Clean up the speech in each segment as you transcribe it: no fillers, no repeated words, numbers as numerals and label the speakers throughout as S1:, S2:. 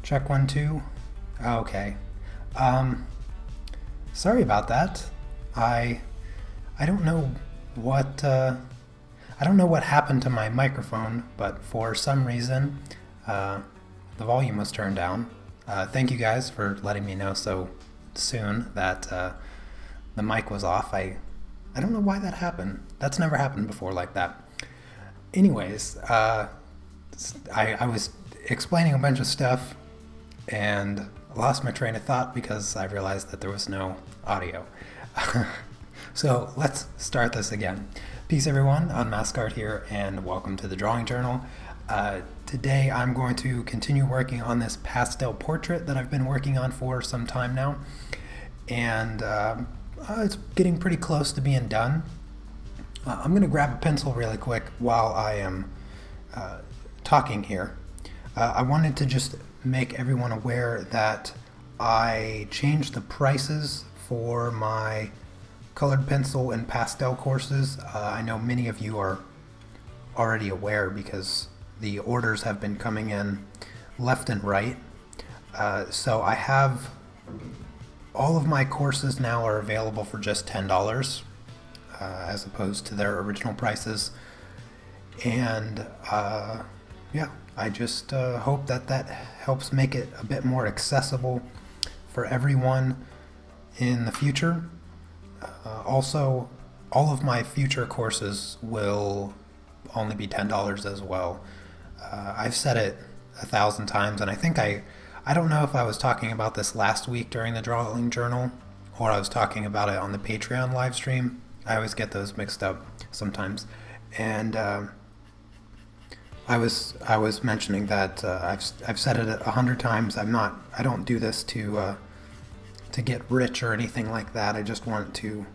S1: Check 1, 2. Okay. Sorry about that. I don't know what I don't know what happened to my microphone, but for some reason the volume was turned down. Thank you guys for letting me know so soon that the mic was off. I don't know why that happened. That's never happened before like that. Anyways, I was explaining a bunch of stuff and lost my train of thought because I realized that there was no audio. So let's start this again. Peace everyone, Unmask here, and welcome to the drawing journal. Today I'm going to continue working on this pastel portrait that I've been working on for some time now, and it's getting pretty close to being done. I'm going to grab a pencil really quick while I am talking here. I wanted to just make everyone aware that I changed the prices for my colored pencil and pastel courses. I know many of you are already aware because the orders have been coming in left and right. So I have all of my courses now are available for just $10 as opposed to their original prices. And yeah, I just hope that that helps make it a bit more accessible for everyone in the future. Also, all of my future courses will only be $10 as well. I've said it 1,000 times, and I think I don't know if I was talking about this last week during the drawing journal or I was talking about it on the Patreon live stream. I always get those mixed up sometimes. And I was mentioning that I've said it 100 times. I don't do this to get rich or anything like that. I just want to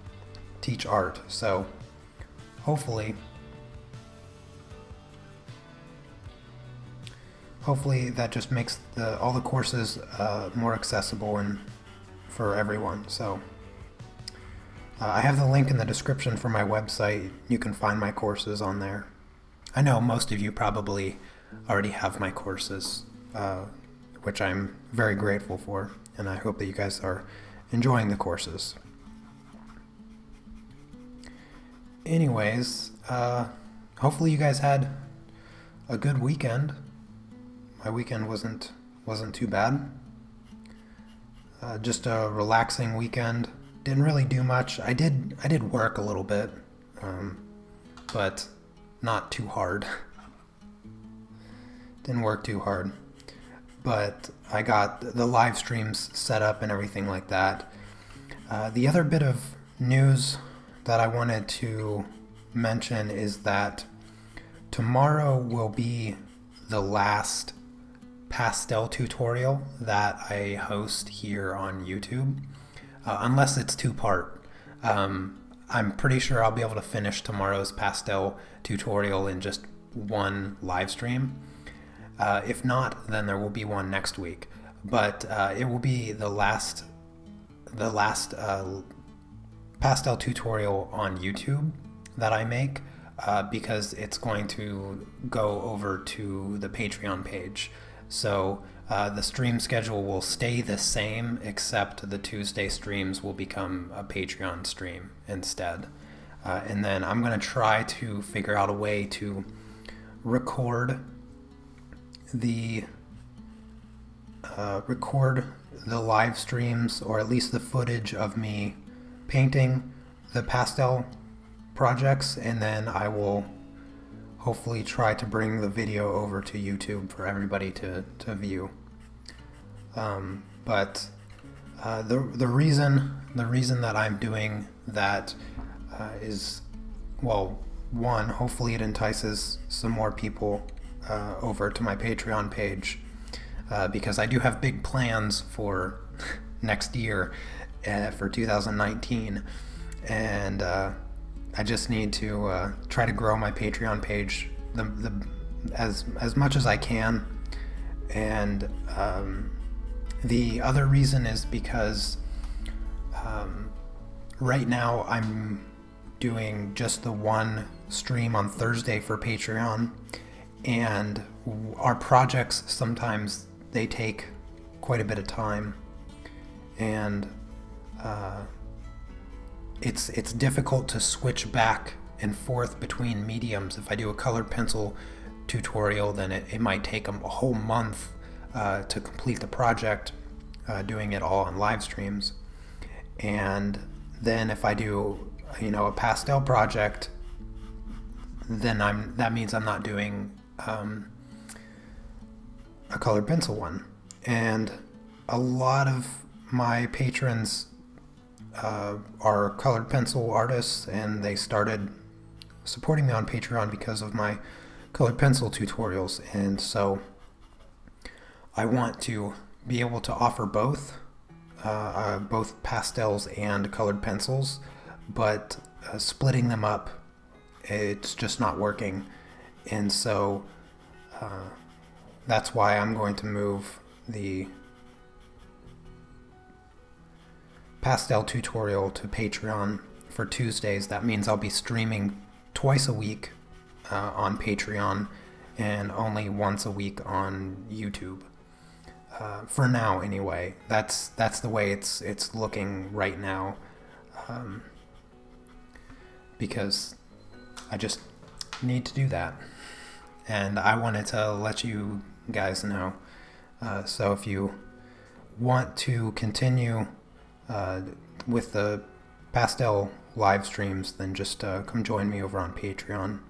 S1: teach art. So hopefully that just makes all the courses more accessible and for everyone. So I have the link in the description for my website. You can find my courses on there. I know most of you probably already have my courses, which I'm very grateful for, and I hope that you guys are enjoying the courses. Anyways, hopefully you guys had a good weekend. My weekend wasn't too bad. Just a relaxing weekend. Didn't really do much. I did work a little bit, but not too hard. Didn't work too hard. But I got the live streams set up and everything like that. The other bit of news that I wanted to mention is that tomorrow will be the last pastel tutorial that I host here on YouTube, unless it's two-part. I'm pretty sure I'll be able to finish tomorrow's pastel tutorial in just one live stream. If not, then there will be one next week. But it will be the last pastel tutorial on YouTube that I make, because it's going to go over to the Patreon page. So the stream schedule will stay the same, except the Tuesday streams will become a Patreon stream instead. And then I'm going to try to figure out a way to record the live streams, or at least the footage of me painting the pastel projects, and then I will hopefully try to bring the video over to YouTube for everybody to view. But the reason that I'm doing that is, well, one, hopefully it entices some more people over to my Patreon page, because I do have big plans for next year, for 2019, and I just need to try to grow my Patreon page as much as I can. And the other reason is because right now I'm doing just the one stream on Thursday for Patreon, and our projects sometimes they take quite a bit of time, and it's difficult to switch back and forth between mediums. If I do a colored pencil tutorial, then it might take a whole month to complete the project, doing it all on live streams. And then if I do, a pastel project, then that means I'm not doing a colored pencil one. And a lot of my patrons are colored pencil artists, and they started supporting me on Patreon because of my colored pencil tutorials. And so I want to be able to offer both pastels and colored pencils, but splitting them up, it's just not working. And so that's why I'm going to move the pastel tutorial to Patreon for Tuesdays. That means I'll be streaming twice a week on Patreon and only once a week on YouTube. For now, anyway. That's the way it's looking right now, because I just need to do that, and I wanted to let you guys know. So if you want to continue with the pastel live streams, then just come join me over on Patreon.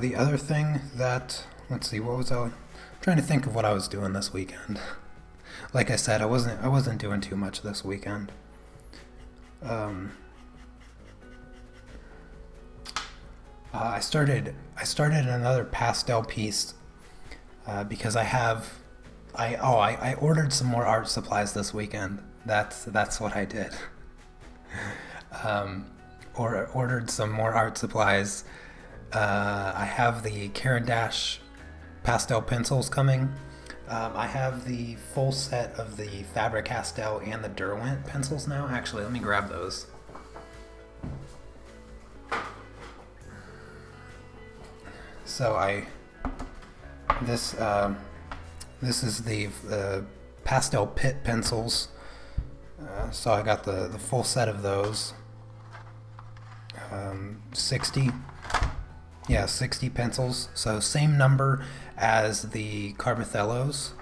S1: The other thing that, let's see, what was I'm trying to think of what I was doing this weekend. Like I said, I wasn't doing too much this weekend. I started another pastel piece because I ordered some more art supplies this weekend. That's what I did. Or ordered some more art supplies. I have the Caran d'Ache pastel pencils coming. I have the full set of the Faber-Castell and the Derwent pencils now. Actually, let me grab those. So this is the pastel pit pencils. So I got the full set of those. 60 pencils. So same number as the Carbothellos.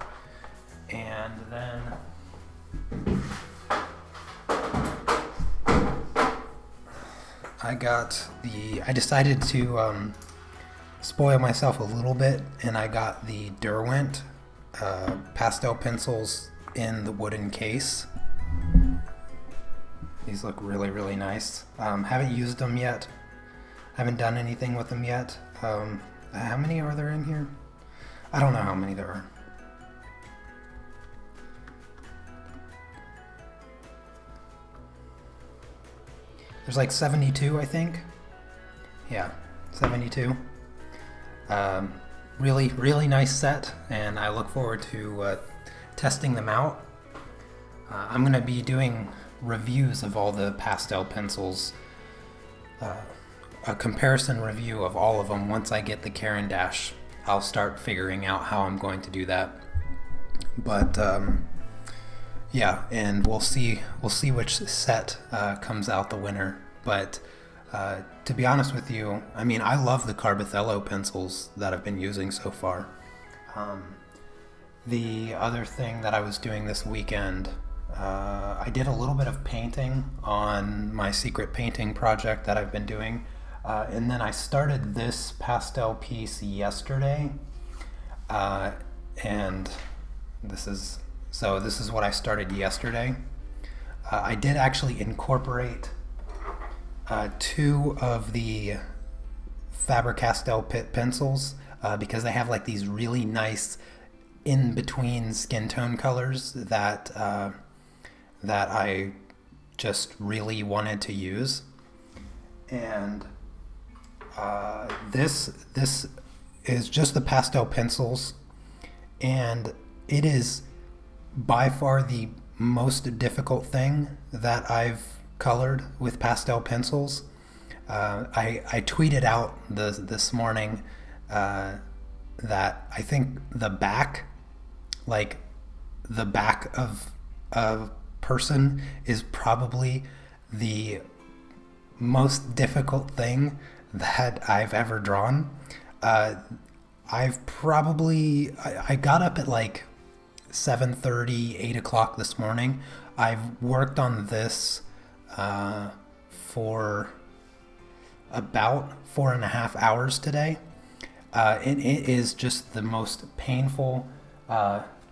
S1: And then I decided to spoil myself a little bit, and I got the Derwent pastel pencils in the wooden case. These look really, really nice. Haven't used them yet. Haven't done anything with them yet. How many are there in here? I don't know how many there are. There's like 72, I think. Yeah, 72. Really, really nice set, and I look forward to testing them out. I'm going to be doing reviews of all the pastel pencils, a comparison review of all of them. Once I get the Caran d'Ache, I'll start figuring out how I'm going to do that. But yeah, and we'll see which set comes out the winner. But to be honest with you, I mean, I love the Carbothello pencils that I've been using so far. The other thing that I was doing this weekend, I did a little bit of painting on my secret painting project that I've been doing. And then I started this pastel piece yesterday. And this is what I started yesterday. I did actually incorporate 2 of the Faber-Castell Pit pencils because they have like these really nice in-between skin tone colors that I just really wanted to use. And this is just the pastel pencils, and it is by far the most difficult thing that I've colored with pastel pencils. I tweeted out this morning that I think the back of a person is probably the most difficult thing that I've ever drawn. I got up at like 7:30, 8 o'clock this morning. I've worked on this for about 4.5 hours today. And it is just the most painful,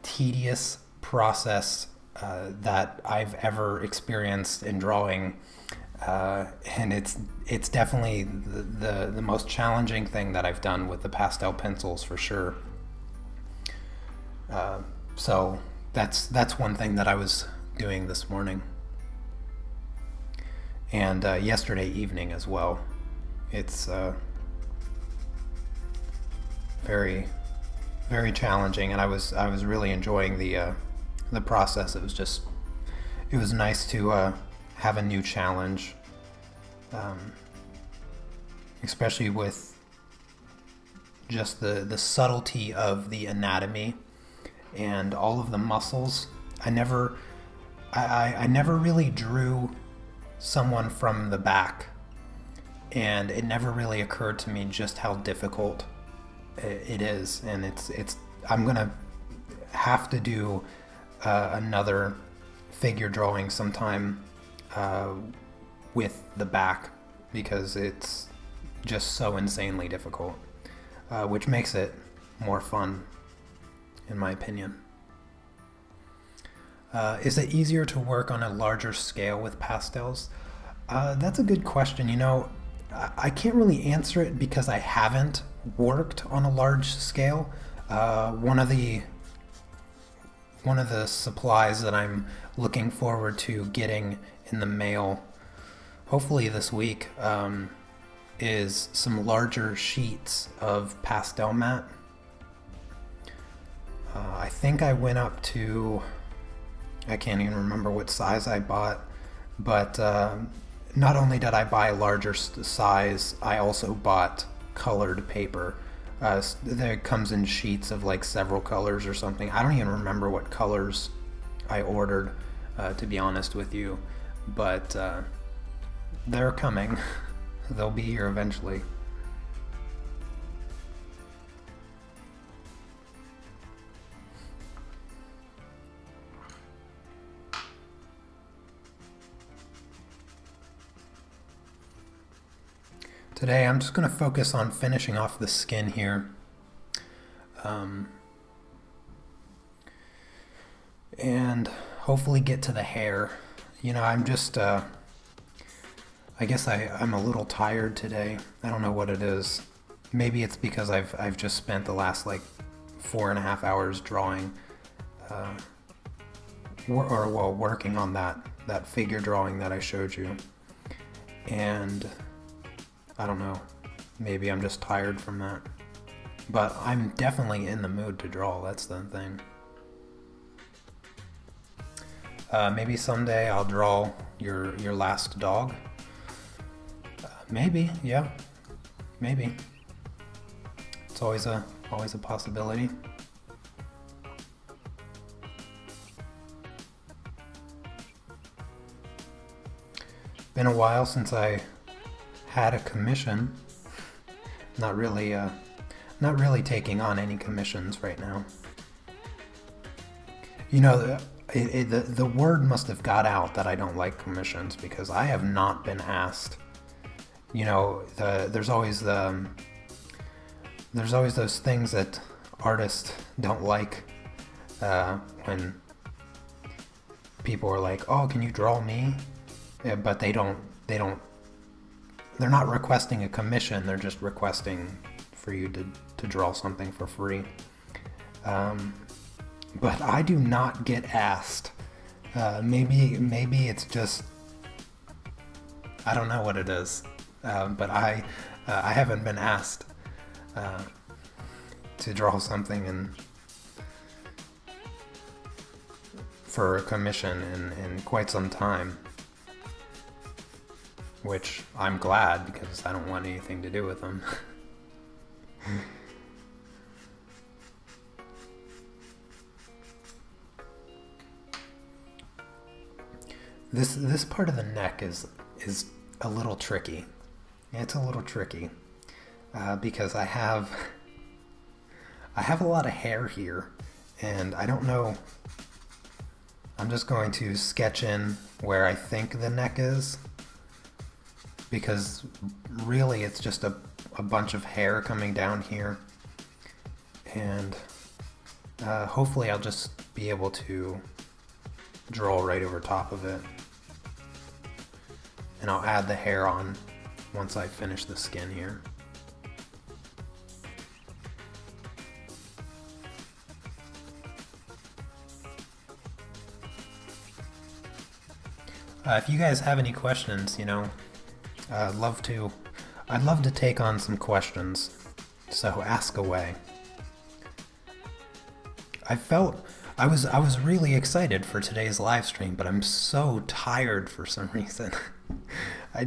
S1: tedious process that I've ever experienced in drawing. And it's definitely the most challenging thing that I've done with the pastel pencils for sure. So that's one thing that I was doing this morning, and yesterday evening as well. It's very, very challenging, and I was really enjoying the process. It was nice to have a new challenge, especially with just the subtlety of the anatomy and all of the muscles. I never really drew someone from the back, and it never really occurred to me just how difficult it is. And I'm gonna have to do another figure drawing sometime with the back, because it's just so insanely difficult, which makes it more fun, in my opinion. Is it easier to work on a larger scale with pastels? That's a good question. You know, I can't really answer it because I haven't worked on a large scale. One of the supplies that I'm looking forward to getting in the mail, hopefully this week, is some larger sheets of pastel mat. I think I went up to, I can't even remember what size I bought, but not only did I buy a larger size, I also bought colored paper. That comes in sheets of like several colors or something. I don't even remember what colors I ordered, to be honest with you, but they're coming. They'll be here eventually. Today I'm just going to focus on finishing off the skin here. And hopefully get to the hair. You know, I'm just, I guess I'm a little tired today. I don't know what it is. Maybe it's because I've just spent the last like 4.5 hours drawing, working on that figure drawing that I showed you. And I don't know, maybe I'm just tired from that. But I'm definitely in the mood to draw, that's the thing. Maybe someday I'll draw your last dog. Maybe, yeah, maybe. It's always a possibility. Been a while since I had a commission. Not really taking on any commissions right now. You know, the word must have got out that I don't like commissions, because I have not been asked. You know, there's always those things that artists don't like, when people are like, "Oh, can you draw me?" Yeah, but they're not requesting a commission, they're just requesting for you to draw something for free. But I do not get asked. Maybe it's just, I don't know what it is, but I haven't been asked. to draw something for a commission in quite some time. Which I'm glad, because I don't want anything to do with them. This part of the neck is a little tricky. It's a little tricky because I have a lot of hair here, and I don't know. I'm just going to sketch in where I think the neck is, because really it's just a bunch of hair coming down here, and hopefully I'll just be able to draw right over top of it, and I'll add the hair on once I finish the skin here. If you guys have any questions, you know, I'd love to take on some questions, so ask away. I was really excited for today's live stream, but I'm so tired for some reason. I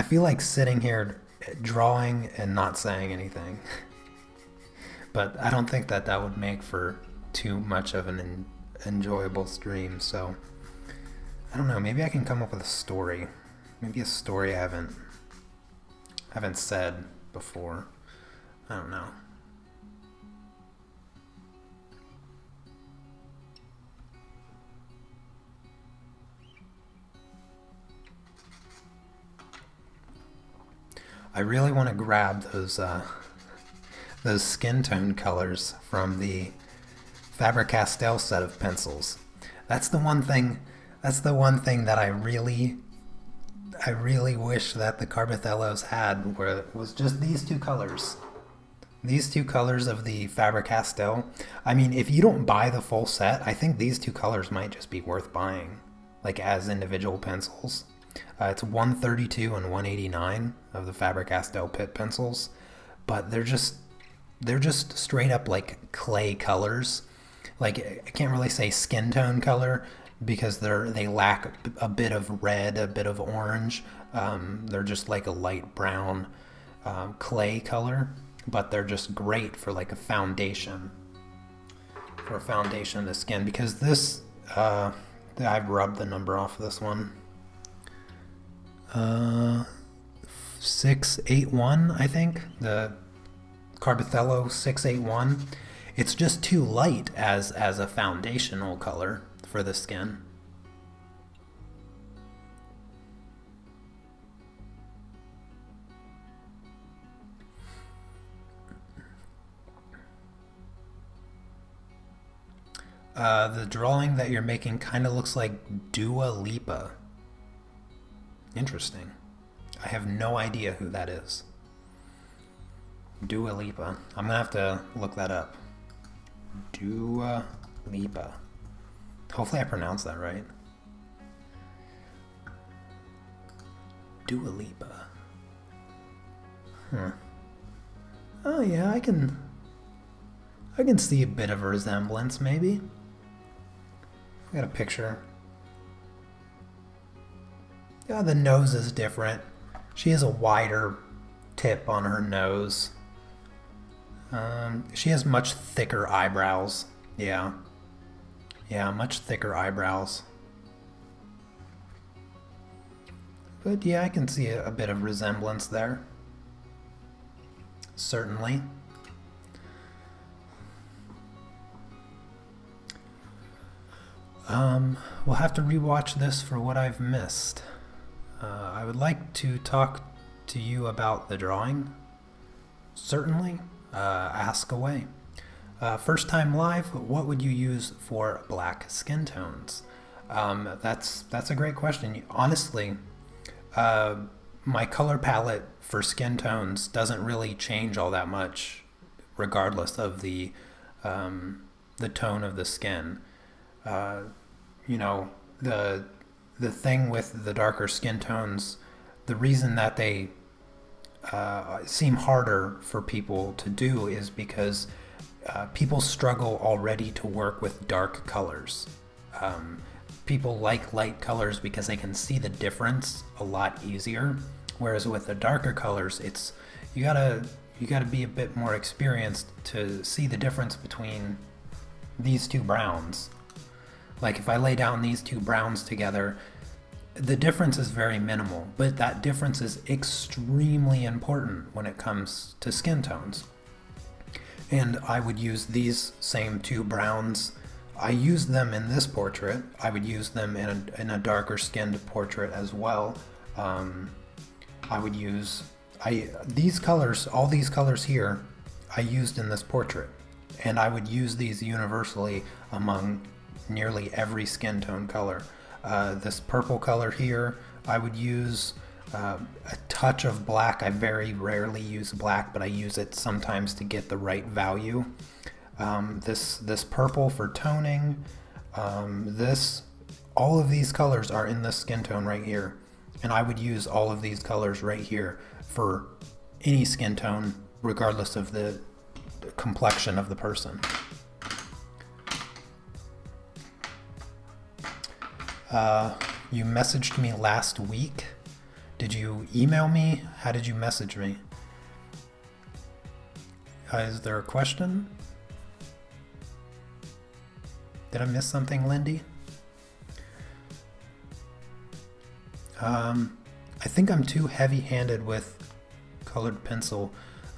S1: feel like sitting here drawing and not saying anything. But I don't think that would make for too much of an enjoyable stream, so I don't know, maybe I can come up with a story. Maybe a story I haven't said before. I don't know. I really want to grab those skin tone colors from the Pastel set of pencils. That's the one thing that I really wish that the Carbothellos had, where it was just these two colors. These two colors of the Faber-Castell. I mean, if you don't buy the full set, I think these two colors might just be worth buying, like as individual pencils. It's 132 and 189 of the Faber-Castell Pitt pencils, but they're just straight up like clay colors. Like, I can't really say skin tone color, because they lack a bit of red, a bit of orange. They're just like a light brown clay color, but they're just great for like a foundation. For a foundation of the skin, because this, I've rubbed the number off this one. 681, I think. The Carbothello 681. It's just too light as a foundational color for the skin. The drawing that you're making kind of looks like Dua Lipa. Interesting. I have no idea who that is. Dua Lipa. I'm gonna have to look that up. Dua Lipa. Hopefully I pronounced that right. Dua Lipa. Huh. Oh yeah, I can see a bit of a resemblance, maybe. I got a picture. Yeah, the nose is different. She has a wider tip on her nose. She has much thicker eyebrows. Yeah. Yeah, much thicker eyebrows. But yeah, I can see a bit of resemblance there. Certainly. We'll have to rewatch this for what I've missed. I would like to talk to you about the drawing. Certainly. Ask away. First time live, what would you use for black skin tones? That's a great question. Honestly, my color palette for skin tones doesn't really change all that much, regardless of the tone of the skin. You know, the thing with the darker skin tones, the reason that they seem harder for people to do is because people struggle already to work with dark colors. People like light colors because they can see the difference a lot easier, whereas with the darker colors, it's you gotta be a bit more experienced to see the difference between these two browns. Like if I lay down these two browns together, the difference is very minimal, but that difference is extremely important when it comes to skin tones. And I would use these same two browns. I used them in this portrait. I would use them in a darker skinned portrait as well. I would use these colors, all these colors here, I used in this portrait. And I would use these universally among nearly every skin tone color. This purple color here, I would use a touch of black. I very rarely use black, but I use it sometimes to get the right value. This purple for toning, all of these colors are in this skin tone right here. And I would use all of these colors right here for any skin tone, regardless of the complexion of the person. You messaged me last week. Did you email me? How did you message me? Is there a question? Did I miss something, Lindy? I think I'm too heavy-handed with colored pencil.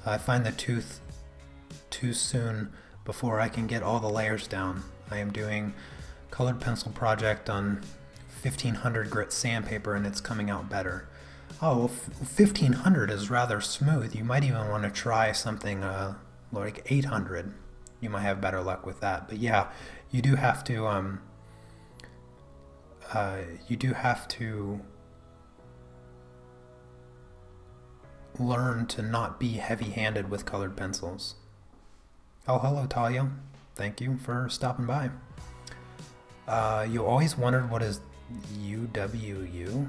S1: I find the tooth too soon before I can get all the layers down. I am doing colored pencil project on 1500 grit sandpaper and it's coming out better. Oh, well, 1500 is rather smooth. You might even want to try something like 800. You might have better luck with that. But yeah, you do have to learn to not be heavy-handed with colored pencils. Oh, hello, Talia. Thank you for stopping by. You always wondered what is UWU?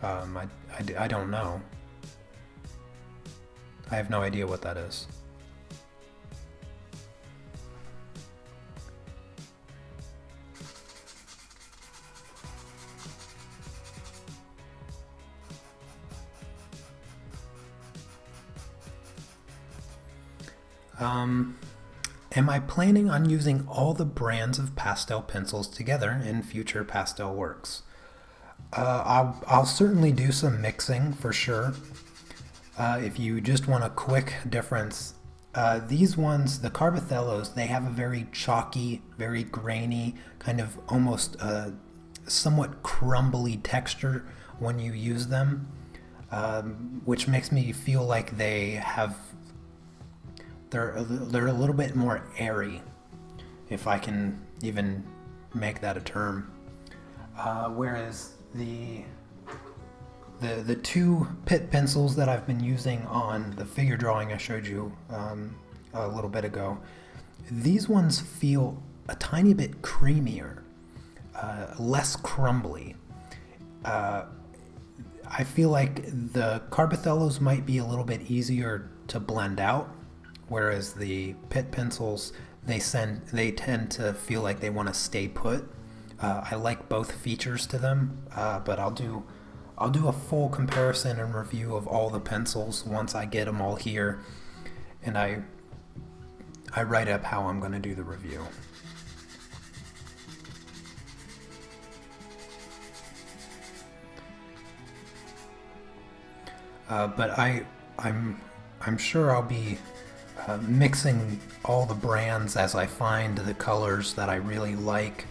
S1: I don't know. I have no idea what that is. Am I planning on using all the brands of pastel pencils together in future pastel works? I'll certainly do some mixing for sure. If you just want a quick difference, these ones, the Carbothellos, they have a very chalky, very grainy, kind of almost somewhat crumbly texture when you use them, which makes me feel like they're a little bit more airy, if I can even make that a term. Whereas the two Pitt pencils that I've been using on the figure drawing I showed you a little bit ago, these ones feel a tiny bit creamier, less crumbly. I feel like the Carbothellos might be a little bit easier to blend out, whereas the Pitt pencils, they tend to feel like they want to stay put. I like both features to them, but I'll do a full comparison and review of all the pencils once I get them all here, and I write up how I'm going to do the review. But I'm sure I'll be mixing all the brands as I find the colors that I really like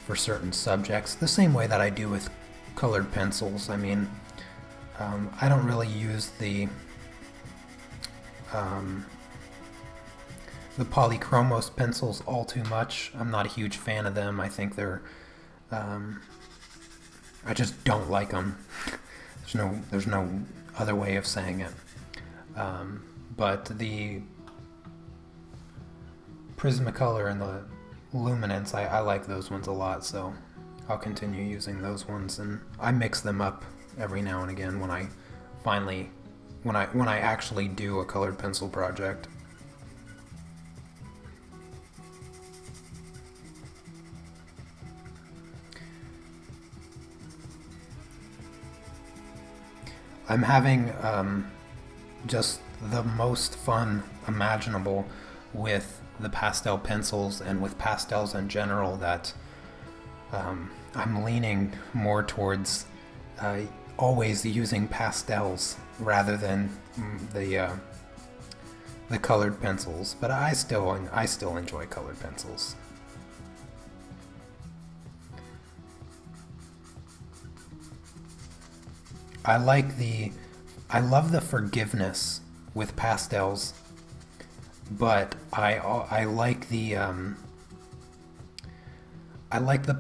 S1: for certain subjects, the same way that I do with colored pencils. I mean, I don't really use the polychromos pencils all too much. I'm not a huge fan of them. I think they're I just don't like them. There's no other way of saying it. But the Prismacolor and the Luminance, I like those ones a lot, so I'll continue using those ones, and I mix them up every now and again when I finally, when I actually do a colored pencil project. I'm having just the most fun imaginable with the pastel pencils and with pastels in general, that I'm leaning more towards always using pastels rather than the colored pencils. But I still enjoy colored pencils. I love the forgiveness with pastels, but I like the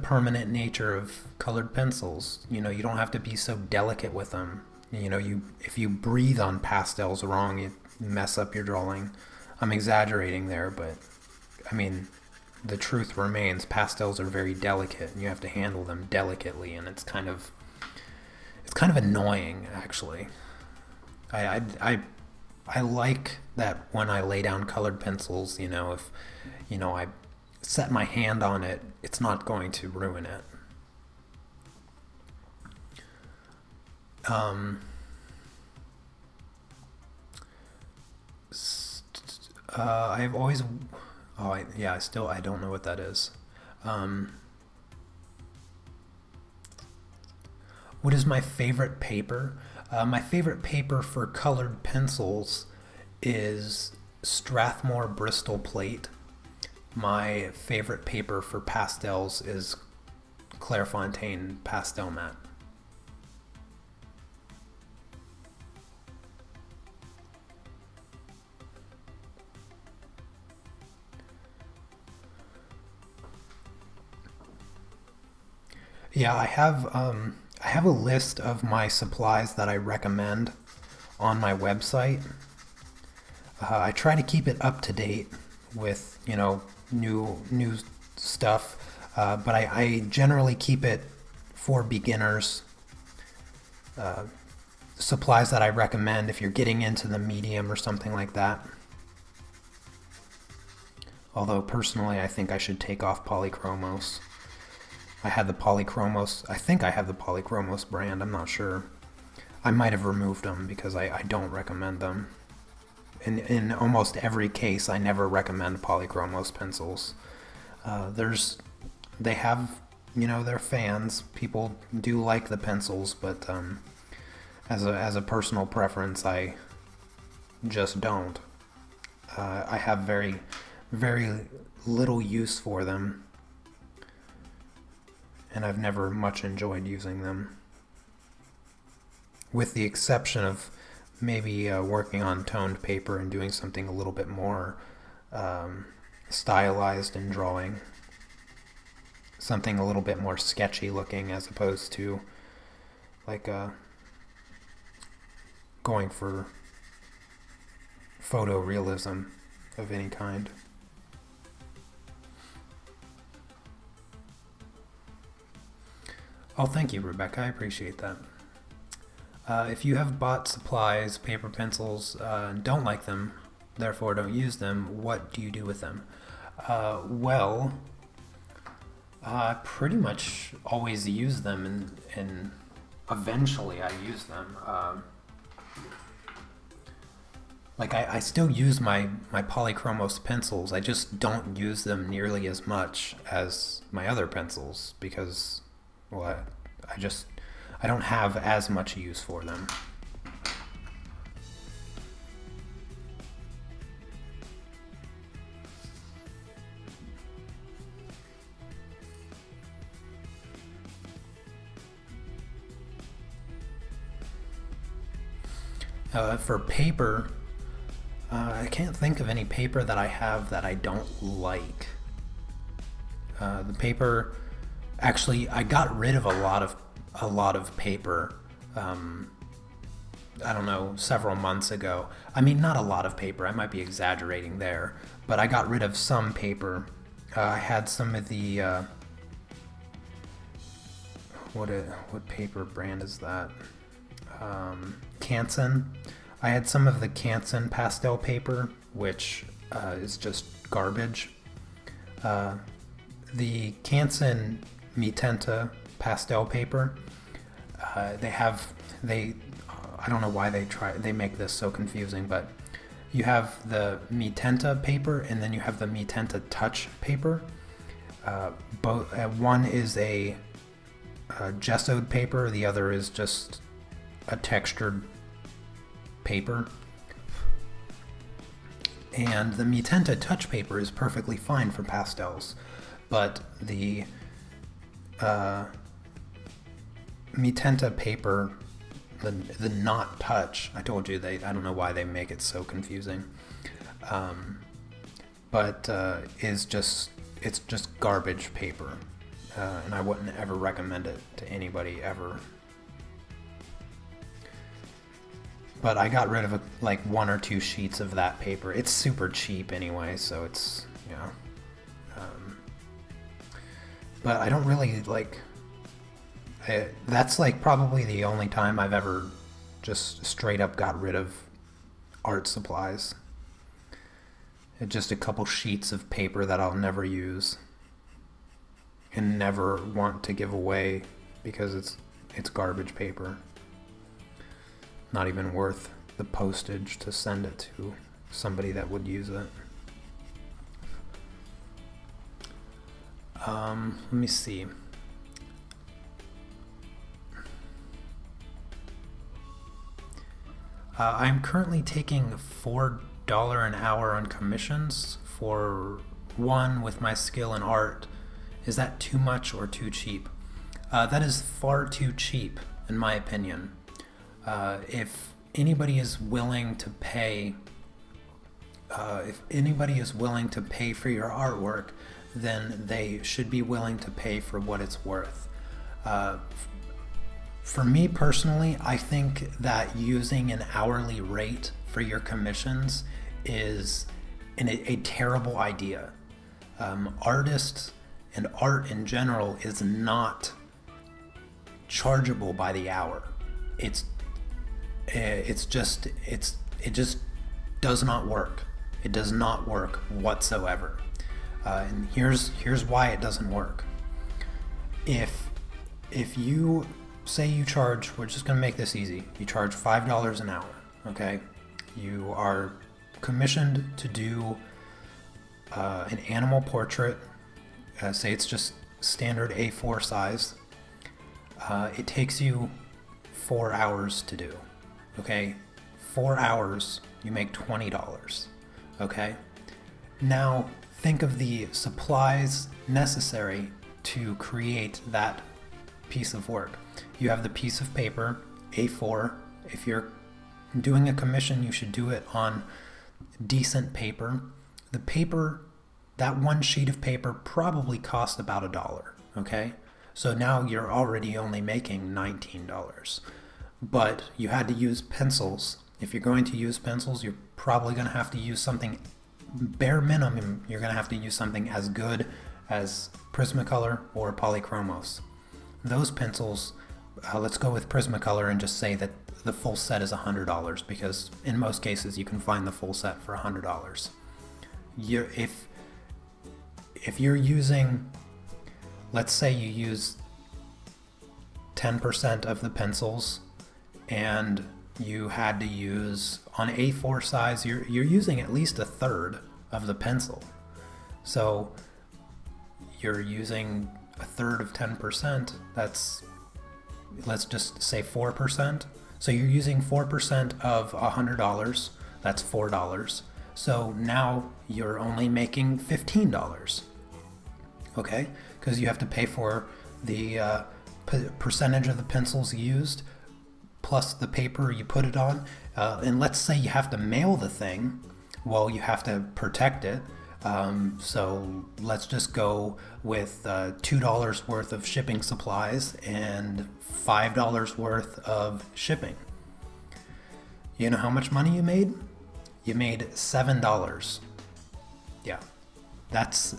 S1: permanent nature of colored pencils. You know, you don't have to be so delicate with them. You know, if you breathe on pastels wrong, you mess up your drawing. I'm exaggerating there, but I mean, the truth remains, pastels are very delicate, and you have to handle them delicately, and it's kind of annoying, actually. I like that when I lay down colored pencils, you know, if I set my hand on it, it's not going to ruin it. I've always, I don't know what that is. What is my favorite paper? My favorite paper for colored pencils is Strathmore Bristol Plate. My favorite paper for pastels is Clairefontaine Pastel Mat. Yeah, I have a list of my supplies that I recommend on my website. I try to keep it up to date with, you know, new stuff, but I generally keep it for beginners. Supplies that I recommend if you're getting into the medium or something like that. Although personally, I think I should take off polychromos. I had the polychromos. I think I have the polychromos brand. I'm not sure. I might have removed them because I don't recommend them. In almost every case, I never recommend polychromos pencils. They have, you know, their fans. People do like the pencils, but as a personal preference, I just don't. I have very, very little use for them, and I've never much enjoyed using them, with the exception of maybe working on toned paper and doing something a little bit more stylized in drawing, something a little bit more sketchy looking, as opposed to like going for photorealism of any kind. Oh, thank you, Rebecca. I appreciate that. If you have bought supplies, paper pencils, and don't like them, therefore don't use them, what do you do with them? Well, I pretty much always use them, and eventually I use them. Like I still use my polychromos pencils. I just don't use them nearly as much as my other pencils because, well, I don't have as much use for them. For paper, I can't think of any paper that I have that I don't like. The paper, actually, I got rid of a lot of paper. I don't know, several months ago. I mean, not a lot of paper. I might be exaggerating there, but I got rid of some paper. I had some of the what paper brand is that? Canson. I had some of the Canson pastel paper, which is just garbage. The Canson Mitenta pastel paper, I don't know why they make this so confusing, but you have the Mitenta paper and then you have the Mitenta Touch paper. One is a gessoed paper, the other is just a textured paper. And the Mitenta Touch paper is perfectly fine for pastels, but the Mitenta paper, the not touch, I told you I don't know why they make it so confusing, but it's just garbage paper, and I wouldn't ever recommend it to anybody ever. But I got rid of like 1 or 2 sheets of that paper. It's super cheap anyway, so it's, you know. But I don't really like. That's like probably the only time I've ever just straight up got rid of art supplies. Just a couple sheets of paper that I'll never use and never want to give away because it's garbage paper. Not even worth the postage to send it to somebody that would use it. Let me see. I'm currently taking $4 an hour on commissions for one with my skill in art. Is that too much or too cheap? That is far too cheap, in my opinion. If anybody is willing to pay, for your artwork, then they should be willing to pay for what it's worth. For me personally, I think that using an hourly rate for your commissions is a terrible idea. Artists and art in general is not chargeable by the hour. It just does not work. It does not work whatsoever. And here's why it doesn't work. If you say you charge, we're just going to make this easy. You charge $5 an hour, okay? You are commissioned to do an animal portrait. Say it's just standard A4 size. It takes you 4 hours to do, okay? 4 hours, you make $20, okay? Now, think of the supplies necessary to create that piece of work. You have the piece of paper, A4. If you're doing a commission, you should do it on decent paper. The paper, that one sheet of paper probably cost about $1, okay? So now you're already only making $19. But you had to use pencils. If you're going to use pencils, you're probably going to have to use something, bare minimum, you're going to have to use something as good as Prismacolor or Polychromos. Those pencils, let's go with Prismacolor and just say that the full set is $100, because in most cases you can find the full set for $100. If you're using, let's say you use 10% of the pencils and you had to use, on A4 size, you're using at least a third of the pencil. So you're using a third of 10%, that's, let's just say 4%. So you're using 4% of $100, that's $4. So now you're only making $15, okay? Because you have to pay for the percentage of the pencils used, plus the paper you put it on. And let's say you have to mail the thing, well, you have to protect it. So let's just go with $2 worth of shipping supplies and $5 worth of shipping. You know how much money you made? You made $7. Yeah, that's.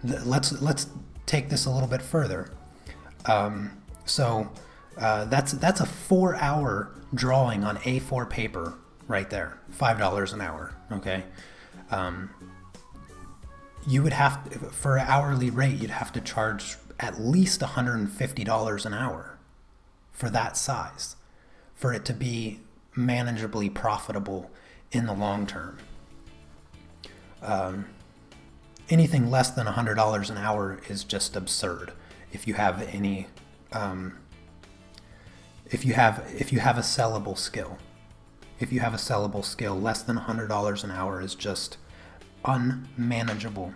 S1: Let's take this a little bit further. So That's a 4-hour drawing on A4 paper right there. $5 an hour. Okay. You would have to, for an hourly rate, you'd have to charge at least $150 an hour for that size, for it to be manageably profitable in the long term. Anything less than $100 an hour is just absurd. If you have any, if you have a sellable skill, less than $100 an hour is just unmanageable.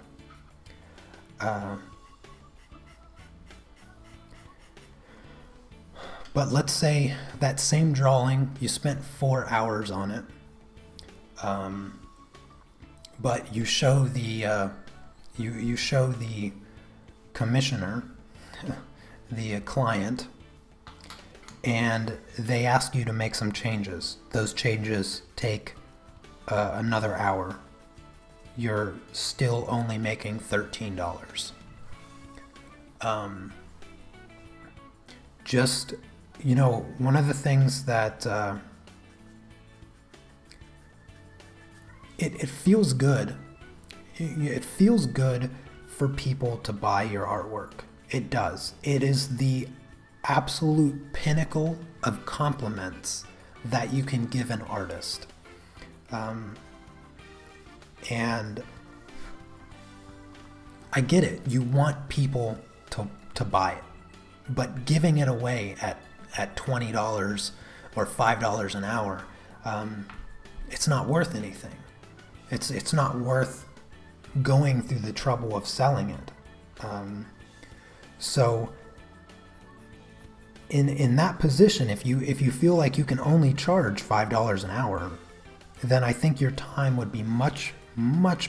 S1: But let's say that same drawing, you spent 4 hours on it, but you show the you show the commissioner, the client, and they ask you to make some changes. Those changes take another hour. You're still only making $13. Just, you know, one of the things that it feels good. It feels good for people to buy your artwork. It does. It is the absolute pinnacle of compliments that you can give an artist. And I get it. You want people to buy it. But giving it away at $20 or $5 an hour, it's not worth anything. It's not worth going through the trouble of selling it. So in that position, if you feel like you can only charge $5 an hour, then I think your time would be much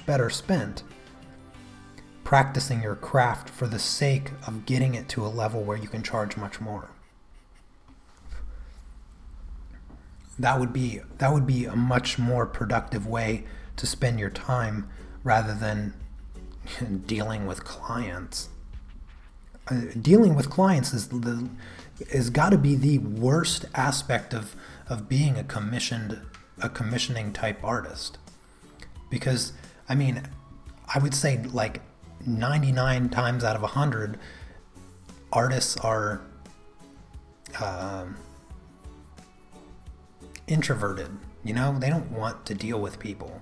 S1: better spent practicing your craft for the sake of getting it to a level where you can charge much more. That would be a much more productive way to spend your time rather than dealing with clients. Dealing with clients is got to be the worst aspect of being a commissioning type artist. Because, I mean, I would say like 99 times out of 100, artists are introverted. You know, they don't want to deal with people.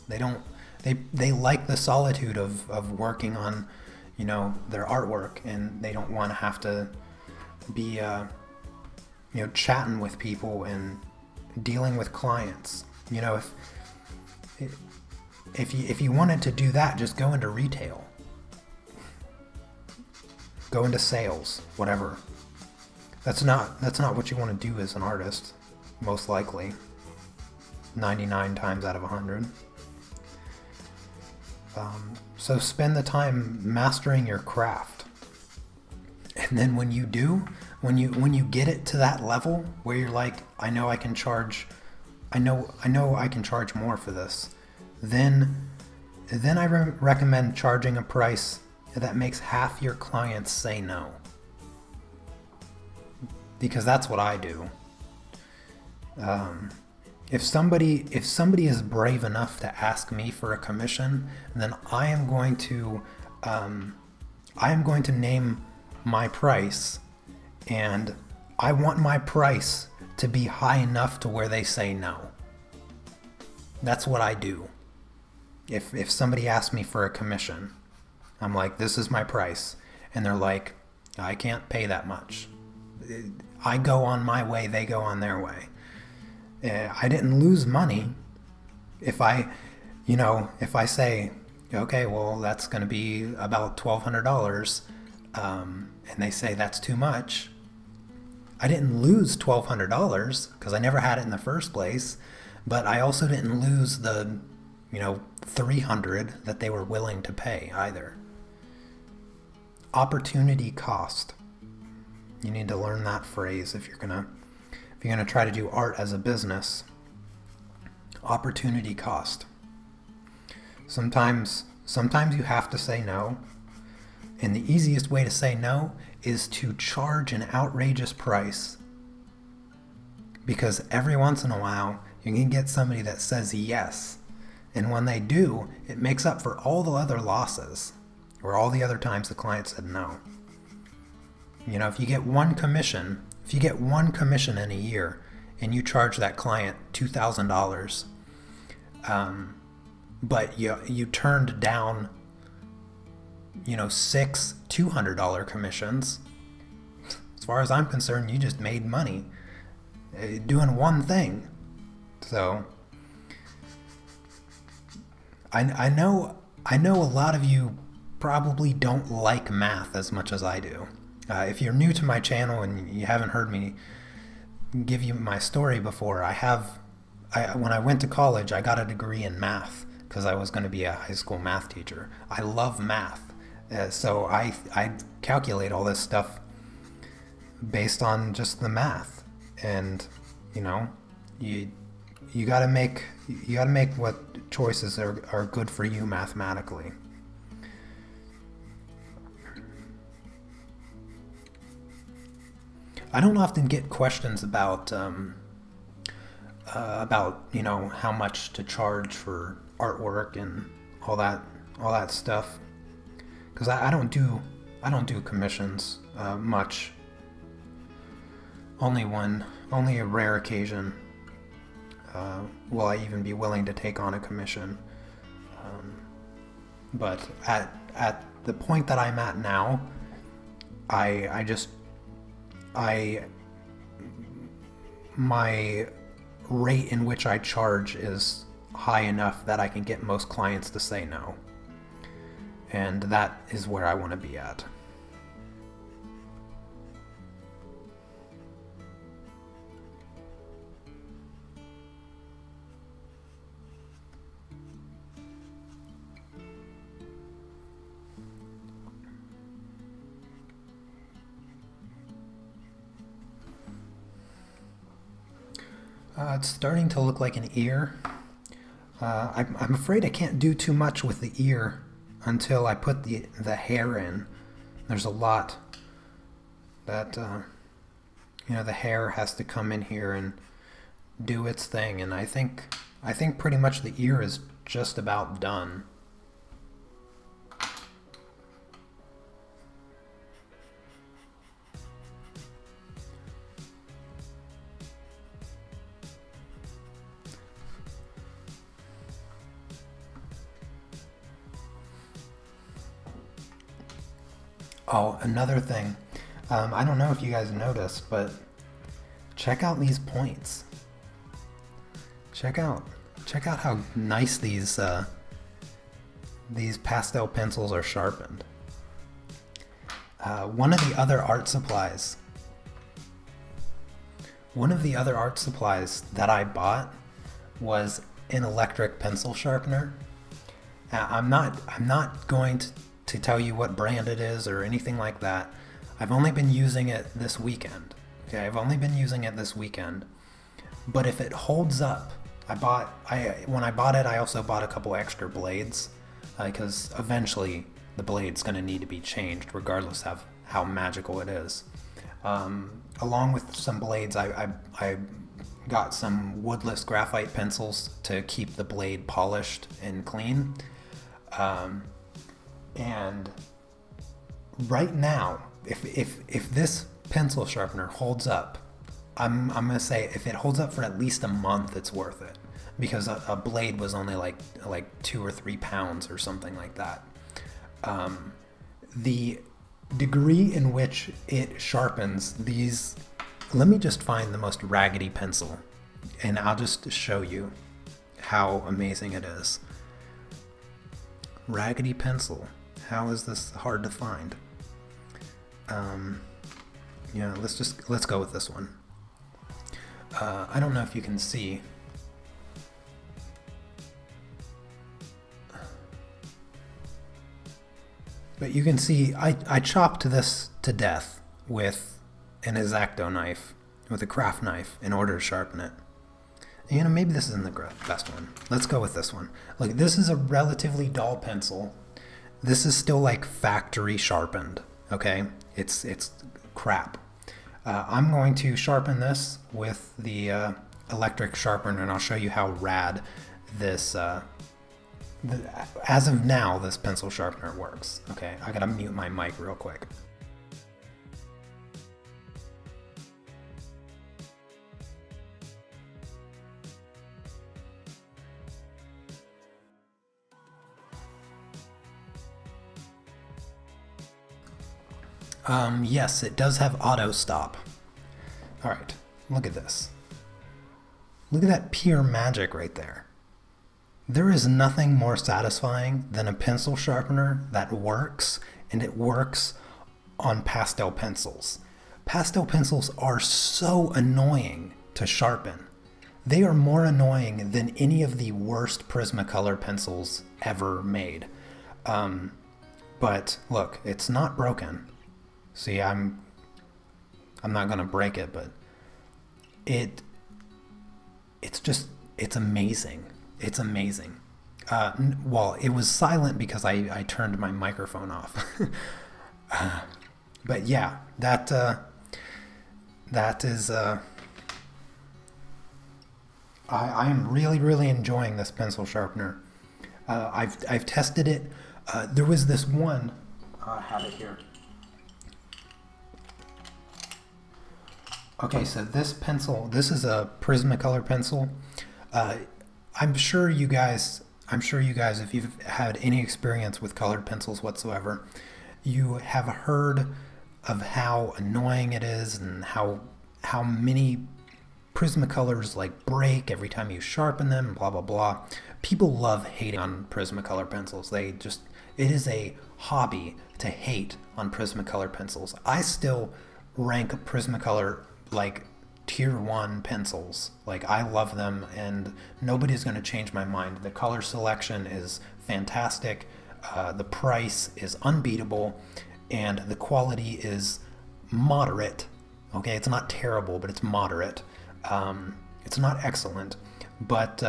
S1: They like the solitude of working on, you know, their artwork, and they don't want to have to be, you know, chatting with people and dealing with clients. You know, if you wanted to do that, just go into retail, go into sales, whatever. That's not what you want to do as an artist, most likely. 99 times out of 100. So spend the time mastering your craft, and then when you do, when you get it to that level where you're like, I know I can charge more for this, then I recommend charging a price that makes half your clients say no, because that's what I do. If somebody is brave enough to ask me for a commission, then I am going to name my price, and I want my price to be high enough to where they say no. That's what I do. If somebody asks me for a commission, I'm like, this is my price, and they're like, I can't pay that much. I go on my way, they go on their way. I didn't lose money if I say, okay, well, that's going to be about $1,200, and they say that's too much. I didn't lose $1,200 because I never had it in the first place, but I also didn't lose the, you know, $300 that they were willing to pay either. Opportunity cost. You need to learn that phrase if you're gonna try to do art as a business. Opportunity cost. Sometimes you have to say no. And the easiest way to say no is to charge an outrageous price. Because every once in a while, you can get somebody that says yes. And when they do, it makes up for all the other losses, or all the other times the client said no. You know, if you get one commission in a year, and you charge that client $2,000, but you turned down, you know, 6 $200 commissions, as far as I'm concerned, you just made money doing one thing. So I know a lot of you probably don't like math as much as I do. If you're new to my channel and you haven't heard me give you my story before, when I went to college, I got a degree in math because I was going to be a high school math teacher. I love math, so I calculate all this stuff based on just the math. And you know, you gotta make what choices are good for you mathematically. I don't often get questions about you know, how much to charge for artwork and all that stuff, because I don't do commissions much. Only a rare occasion will I even be willing to take on a commission. But at the point that I'm at now, my rate in which I charge is high enough that I can get most clients to say no. And that is where I want to be at. It's starting to look like an ear. I'm afraid I can't do too much with the ear until I put the hair in. There's a lot that you know, the hair has to come in here and do its thing, and I think pretty much the ear is just about done. Oh, another thing. I don't know if you guys noticed, but check out these points. Check out how nice these pastel pencils are sharpened. One of the other art supplies that I bought was an electric pencil sharpener. I'm not going to tell you what brand it is or anything like that. I've only been using it this weekend. Okay, I've only been using it this weekend. But if it holds up, when I bought it, I also bought a couple extra blades, because eventually the blade's going to need to be changed regardless of how magical it is. Along with some blades, I got some woodless graphite pencils to keep the blade polished and clean. And right now, if this pencil sharpener holds up, I'm gonna say if it holds up for at least a month, it's worth it, because a blade was only like 2 or 3 pounds or something like that. The degree in which it sharpens these, let me just find the most raggedy pencil, and I'll just show you how amazing it is. Raggedy pencil. How is this hard to find? Yeah, let's go with this one. I don't know if you can see. But you can see I chopped this to death with an X-Acto knife, with a craft knife, in order to sharpen it. And, you know, maybe this isn't the best one. Let's go with this one. Look, this is a relatively dull pencil, this is still like factory sharpened, okay? It's crap. I'm going to sharpen this with the electric sharpener, and I'll show you how rad this, as of now, this pencil sharpener works. Okay, I gotta mute my mic real quick. Yes, it does have auto stop. All right, look at this. Look at that pure magic right there. There is nothing more satisfying than a pencil sharpener that works, and it works on pastel pencils. Pastel pencils are so annoying to sharpen. They are more annoying than any of the worst Prismacolor pencils ever made. But look, it's not broken. See, I'm not gonna break it, but it's amazing. It's amazing. Well, it was silent because I turned my microphone off. But yeah, that is. I am really enjoying this pencil sharpener. I've tested it. There was this one. I have it here. Okay, so this pencil, this is a Prismacolor pencil. I'm sure you guys, if you've had any experience with colored pencils whatsoever, you have heard of how annoying it is and how many Prismacolors like break every time you sharpen them, blah blah blah. People love hating on Prismacolor pencils. It is a hobby to hate on Prismacolor pencils. I still rank Prismacolor like tier 1 pencils. Like, I love them, and nobody's going to change my mind. The color selection is fantastic, the price is unbeatable, and the quality is moderate. Okay, it's not terrible, but it's moderate. It's not excellent, but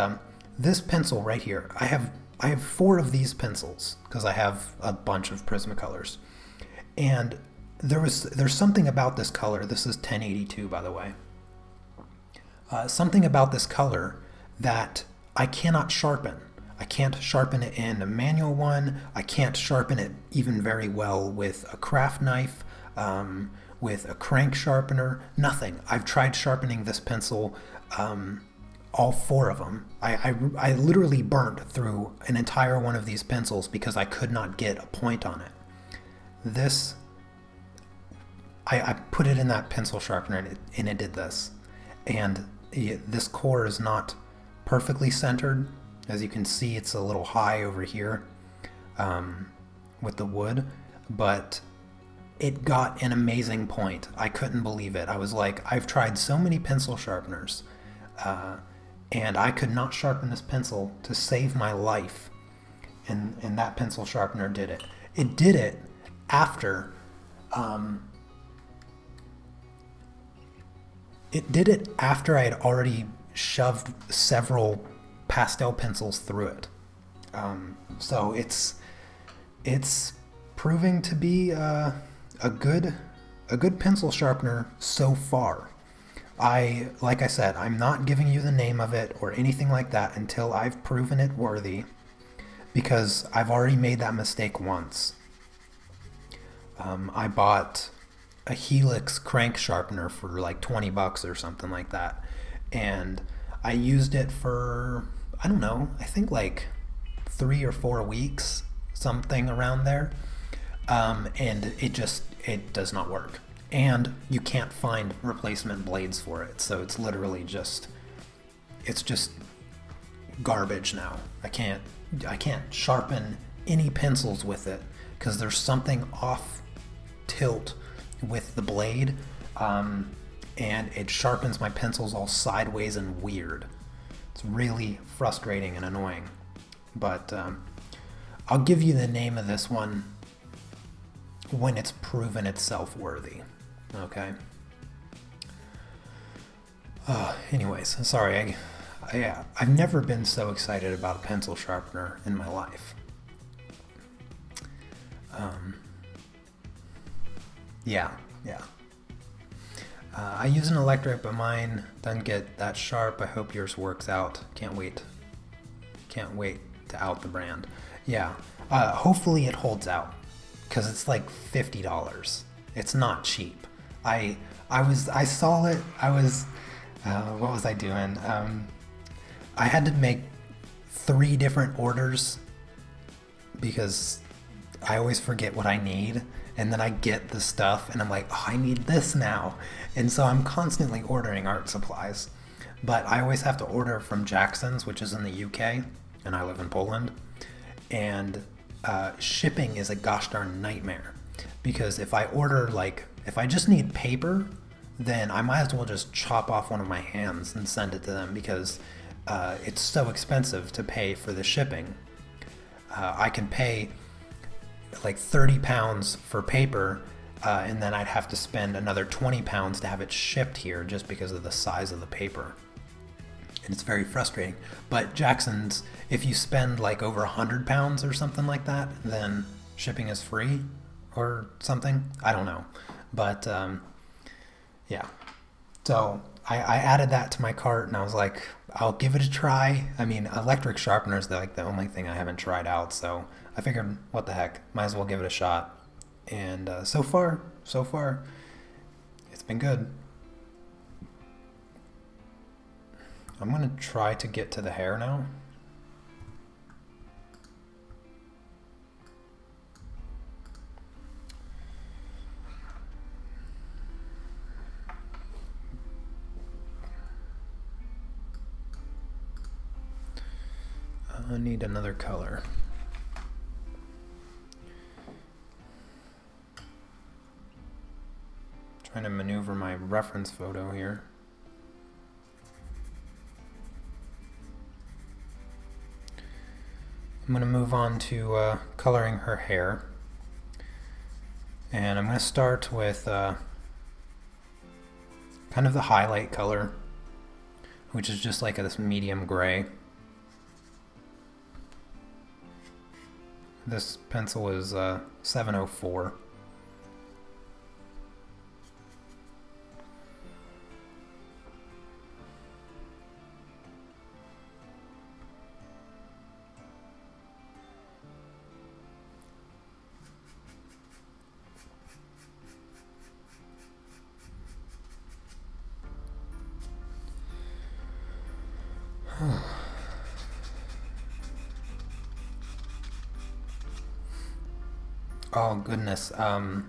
S1: this pencil right here, I have 4 of these pencils because I have a bunch of Prismacolors, and there's something about this color. This is 1082, by the way. Something about this color that I cannot sharpen. I can't sharpen it in a manual one. I can't sharpen it even very well with a craft knife, with a crank sharpener, nothing. I've tried sharpening this pencil, all 4 of them. I literally burnt through an entire one of these pencils because I could not get a point on it. This, I put it in that pencil sharpener and it did this. And this core is not perfectly centered. As you can see, it's a little high over here with the wood, but it got an amazing point. I couldn't believe it. I was like, I've tried so many pencil sharpeners, and I could not sharpen this pencil to save my life. And that pencil sharpener did it. It did it after I had already shoved several pastel pencils through it. So it's proving to be a good pencil sharpener so far. Like I said, I'm not giving you the name of it or anything like that until I've proven it worthy, because I've already made that mistake once. I bought a Helix crank sharpener for like 20 bucks or something like that, and I used it for, I don't know, I think like 3 or 4 weeks, something around there, and it does not work, and you can't find replacement blades for it, so it's literally just garbage now. I can't sharpen any pencils with it because there's something off tilt with the blade, and it sharpens my pencils all sideways and weird. It's really frustrating and annoying, but I'll give you the name of this one when it's proven itself worthy. Okay. Anyways, sorry. I've never been so excited about a pencil sharpener in my life. Yeah, yeah. I use an electric, but mine doesn't get that sharp. I hope yours works out. Can't wait. Can't wait to out the brand. Yeah. Hopefully it holds out, because it's like $50. It's not cheap. I saw it. What was I doing? I had to make 3 different orders because I always forget what I need, and then I get the stuff and I'm like, oh, I need this now. And so I'm constantly ordering art supplies, but I always have to order from Jackson's, which is in the UK, and I live in Poland. And shipping is a gosh darn nightmare, because if I order, like, if I just need paper, then I might as well just chop off one of my hands and send it to them, because it's so expensive to pay for the shipping. I can pay like £30 for paper, and then I'd have to spend another £20 to have it shipped here just because of the size of the paper. And it's very frustrating. But Jackson's, if you spend like over £100 or something like that, then shipping is free or something. I don't know. But yeah. So I added that to my cart, and I was like, I'll give it a try. I mean, electric sharpeners, they're like the only thing I haven't tried out, so I figured, what the heck, might as well give it a shot. And so far, it's been good. I'm gonna try to get to the hair now. I need another color. Trying to maneuver my reference photo here. I'm going to move on to coloring her hair. And I'm going to start with kind of the highlight color, which is just like this medium gray. This pencil is 704. Oh goodness. When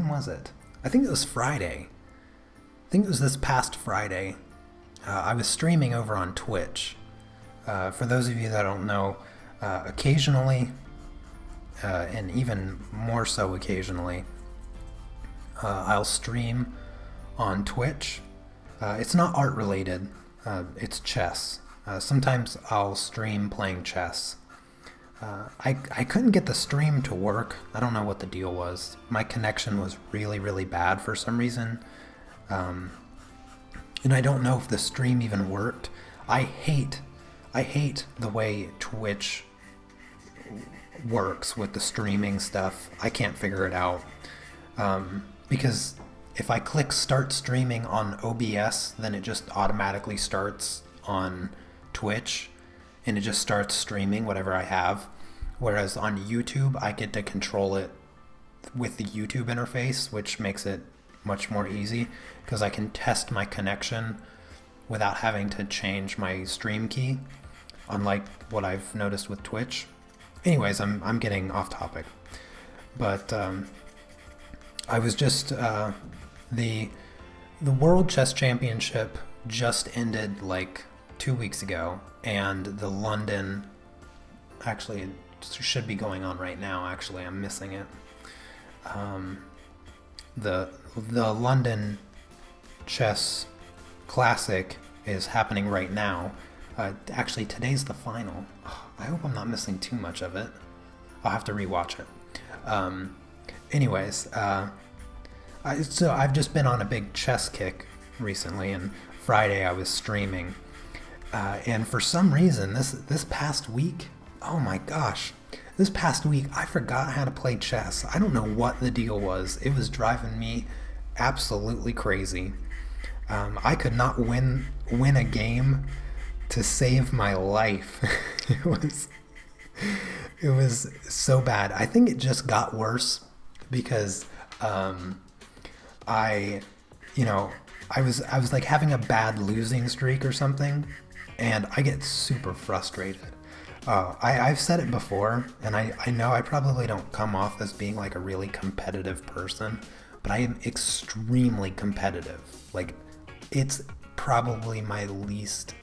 S1: was it? I think it was Friday. I think it was this past Friday. I was streaming over on Twitch. For those of you that don't know, occasionally, and even more so occasionally, I'll stream on Twitch. It's not art related, it's chess. Sometimes I'll stream playing chess. I couldn't get the stream to work. I don't know what the deal was. My connection was really bad for some reason. And I don't know if the stream even worked. I hate the way Twitch works with the streaming stuff. I can't figure it out. Because if I click start streaming on OBS, then it just automatically starts on Twitch, and it just starts streaming whatever I have. Whereas on YouTube, I get to control it with the YouTube interface, which makes it much more easy because I can test my connection without having to change my stream key, unlike what I've noticed with Twitch. Anyways, I'm getting off topic. But I was just the World Chess Championship just ended like 2 weeks ago, and the London, actually it should be going on right now, actually I'm missing it. The London Chess Classic is happening right now. Actually today's the final. I hope I'm not missing too much of it. I'll have to rewatch it. Anyways, so I've just been on a big chess kick recently, and Friday I was streaming. And for some reason, this past week, Oh my gosh. This past week, I forgot how to play chess. I don't know what the deal was. It was driving me absolutely crazy. I could not win a game to save my life. It was so bad. I think it just got worse because I was like having a bad losing streak or something, and I get super frustrated. I've said it before, and I know I probably don't come off as being like a really competitive person, but I am extremely competitive. Like, it's probably my least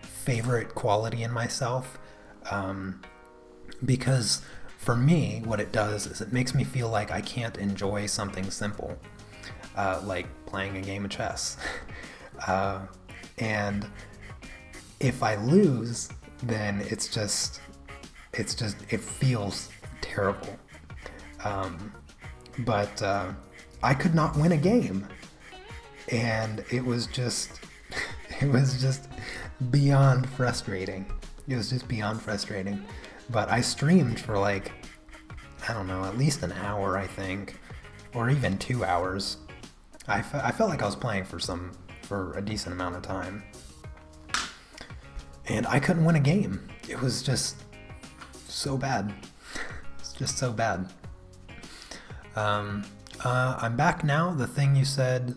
S1: favorite quality in myself, because for me, what it does is it makes me feel like I can't enjoy something simple, like playing a game of chess. And if I lose, then it feels terrible. But I could not win a game, and it was just beyond frustrating. It was just beyond frustrating. But I streamed for like, I don't know, at least an hour, I think, or even 2 hours. I felt like I was playing for a decent amount of time, and I couldn't win a game. It was just so bad. It's just so bad. I'm back now. The thing you said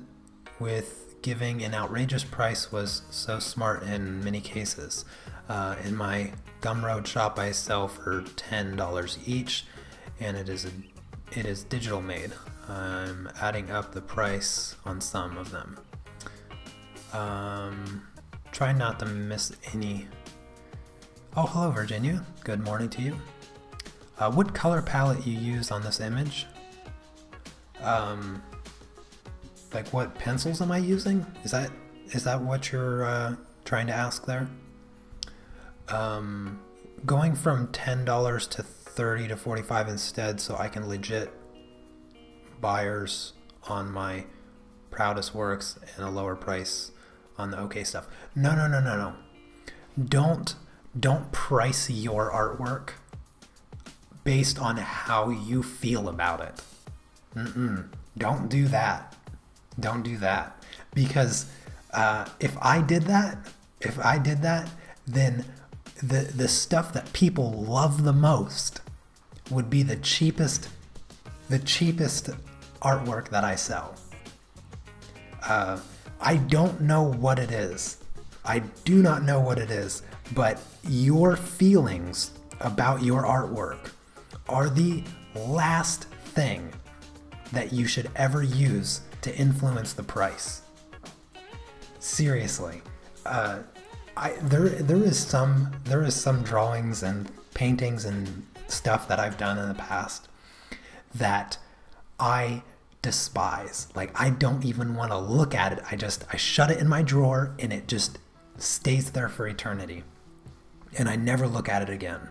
S1: with giving an outrageous price was so smart in many cases. In my Gumroad shop, I sell for $10 each, and it is digital made. I'm adding up the price on some of them. Try not to miss any. Oh, hello, Virginia. Good morning to you. What color palette you use on this image? Like, what pencils am I using? Is that what you're trying to ask there? Going from $10 to $30 to $45 instead, so I can legit buyers on my proudest works and a lower price on the okay stuff. No. Don't price your artwork based on how you feel about it. Don't do that. Don't do that. Because if I did that, then the stuff that people love the most would be the cheapest artwork that I sell. I don't know what it is. I do not know what it is, but your feelings about your artwork are the last thing that you should ever use to influence the price. Seriously. There is some drawings and paintings and stuff that I've done in the past that I despise. Like, I don't even want to look at it. I shut it in my drawer, and it just stays there for eternity, and I never look at it again.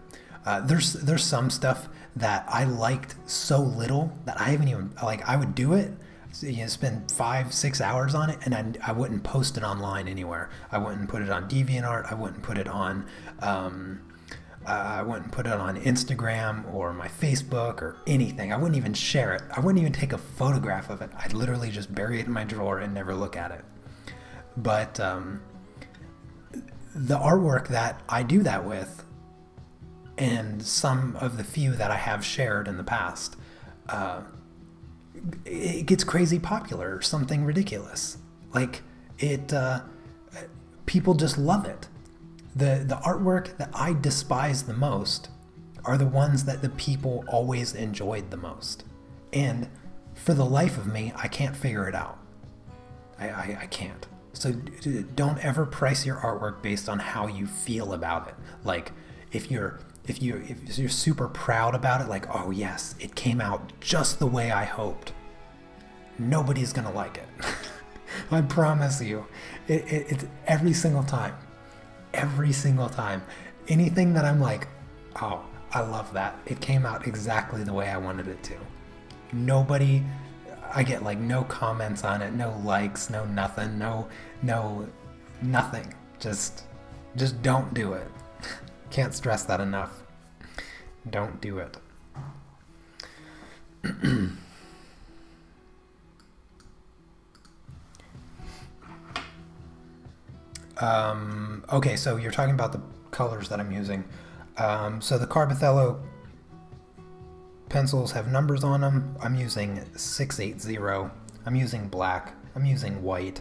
S1: There's some stuff that I liked so little that I haven't even, like, I would do it, spend 5-6 hours on it, and I wouldn't post it online anywhere. I wouldn't put it on DeviantArt. I wouldn't put it on Instagram or my Facebook or anything. I wouldn't even share it. I wouldn't even take a photograph of it. I'd literally just bury it in my drawer and never look at it. But the artwork that I do that with, and some of the few that I have shared in the past, it gets crazy popular or something ridiculous. Like, people just love it. The artwork that I despise the most are the ones that the people always enjoyed the most. And for the life of me, I can't figure it out. I can't. So don't ever price your artwork based on how you feel about it. Like, if you're super proud about it, like, oh yes, it came out just the way I hoped, nobody's gonna like it. I promise you. It's every single time. Every single time. Anything that I'm like, oh, I love that. It came out exactly the way I wanted it to. I get like no comments on it, no likes, no nothing, no nothing. Just don't do it. Can't stress that enough. Don't do it. Okay, so you're talking about the colors that I'm using. So the Carbothello pencils have numbers on them. I'm using 680. I'm using black. I'm using white.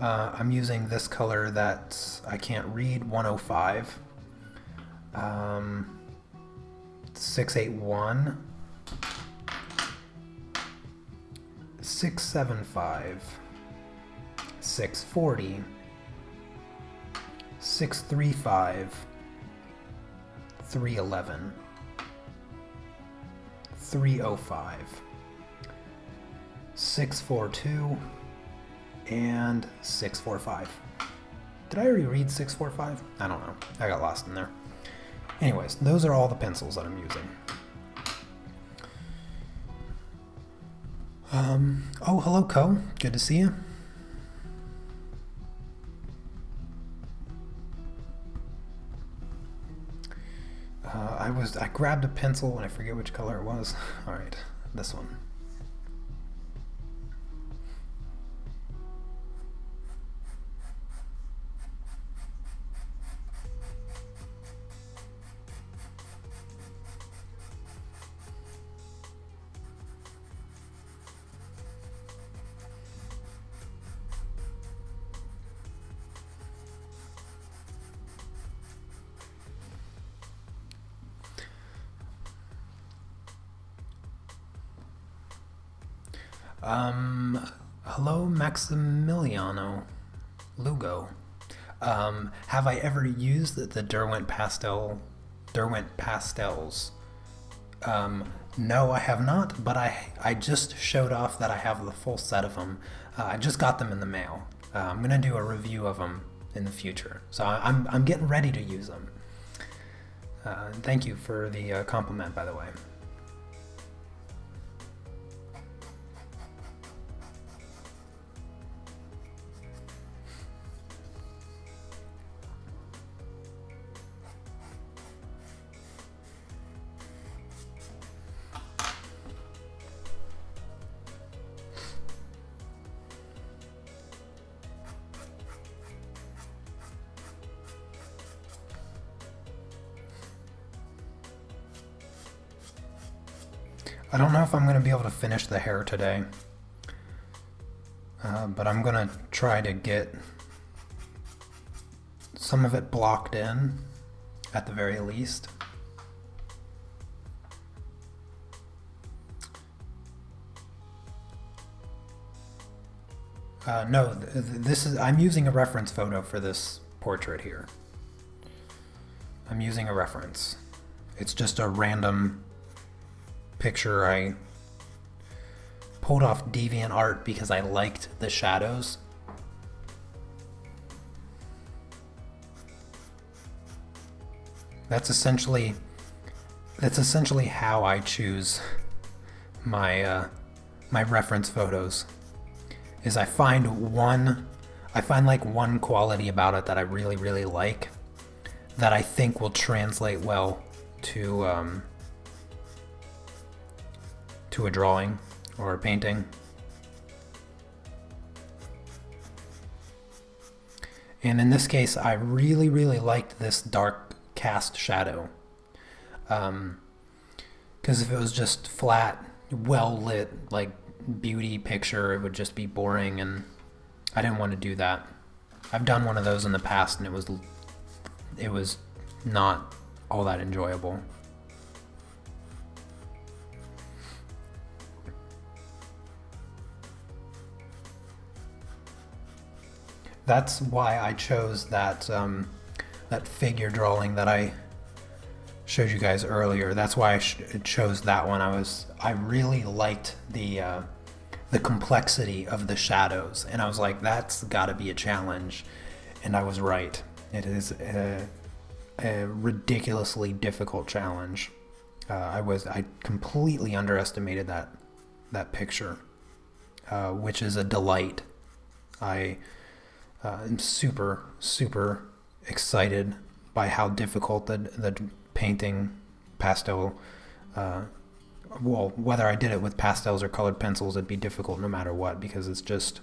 S1: I'm using this color that I can't read, 105. 681. 675. 640. 635. 311. 305. 642. And 645. Did I already read 645? I don't know. I got lost in there. Anyways, those are all the pencils that I'm using. Oh, hello, Co. Good to see you. I grabbed a pencil and I forget which color it was. All right, this one. Hello, Maximiliano Lugo. Have I ever used the Derwent Pastels? No, I have not, but I just showed off that I have the full set of them. I just got them in the mail. I'm gonna do a review of them in the future, so I'm getting ready to use them. Thank you for the compliment, by the way. I don't know if I'm going to be able to finish the hair today, but I'm going to try to get some of it blocked in at the very least. No, I'm using a reference photo for this portrait here. I'm using a reference. It's just a random picture I pulled off DeviantArt because I liked the shadows. That's essentially how I choose my my reference photos. Is I find like one quality about it that I really like that I think will translate well to a drawing or a painting. And in this case, I really liked this dark cast shadow. Because if it was just flat, well lit, like beauty picture, it would just be boring, and I didn't want to do that. I've done one of those in the past and it was not all that enjoyable. That's why I chose that that figure drawing that I showed you guys earlier. That's why I chose that one. I really liked the complexity of the shadows, and I was like, that's got to be a challenge, and I was right. It is a ridiculously difficult challenge. I completely underestimated that picture, which is a delight. I'm super excited by how difficult the painting pastel, well, whether I did it with pastels or colored pencils, it'd be difficult no matter what, because it's just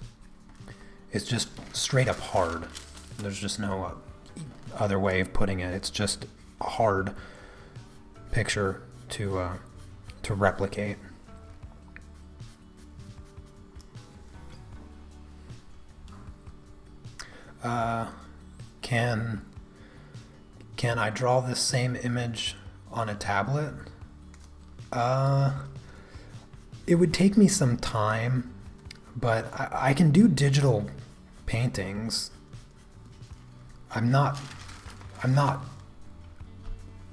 S1: straight up hard. There's just no other way of putting it. It's just a hard picture to replicate. Can I draw this same image on a tablet? It would take me some time, but I can do digital paintings. I'm not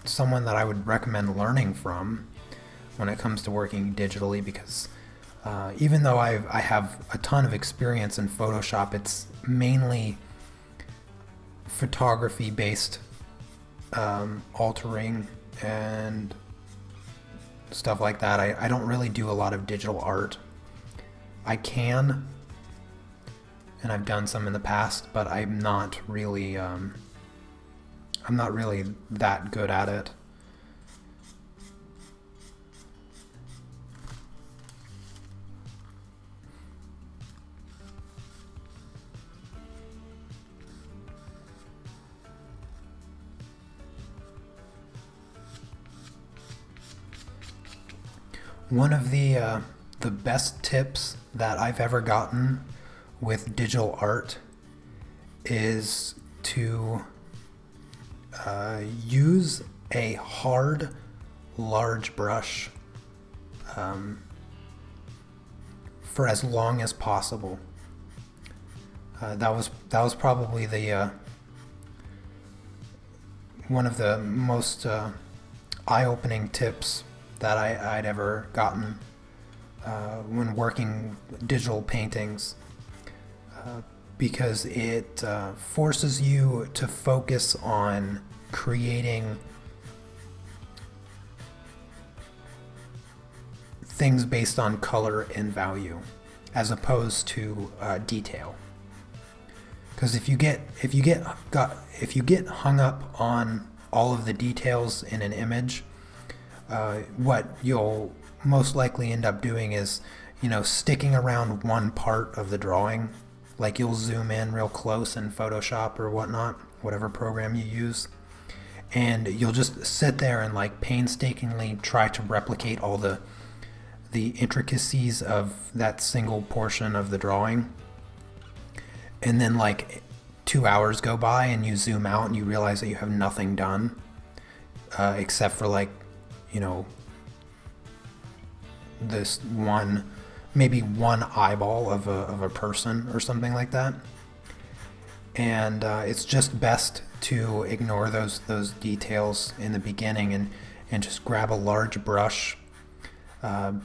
S1: someone that I would recommend learning from when it comes to working digitally, because even though I have a ton of experience in Photoshop, it's mainly photography based altering and stuff like that. I don't really do a lot of digital art. I can, and I've done some in the past, but I'm not really that good at it. One of the best tips that I've ever gotten with digital art is to use a hard, large brush for as long as possible. That was probably the one of the most eye-opening tips that I'd ever gotten when working digital paintings, because it forces you to focus on creating things based on color and value as opposed to detail. Because if you get hung up on all of the details in an image, what you'll most likely end up doing is, sticking around one part of the drawing. Like, you'll zoom in real close in Photoshop or whatnot, whatever program you use, and you'll just sit there and like painstakingly try to replicate all the intricacies of that single portion of the drawing. And then like 2 hours go by and you zoom out and you realize that you have nothing done except for like, this maybe one eyeball of a person or something like that. And it's just best to ignore those details in the beginning and just grab a large brush and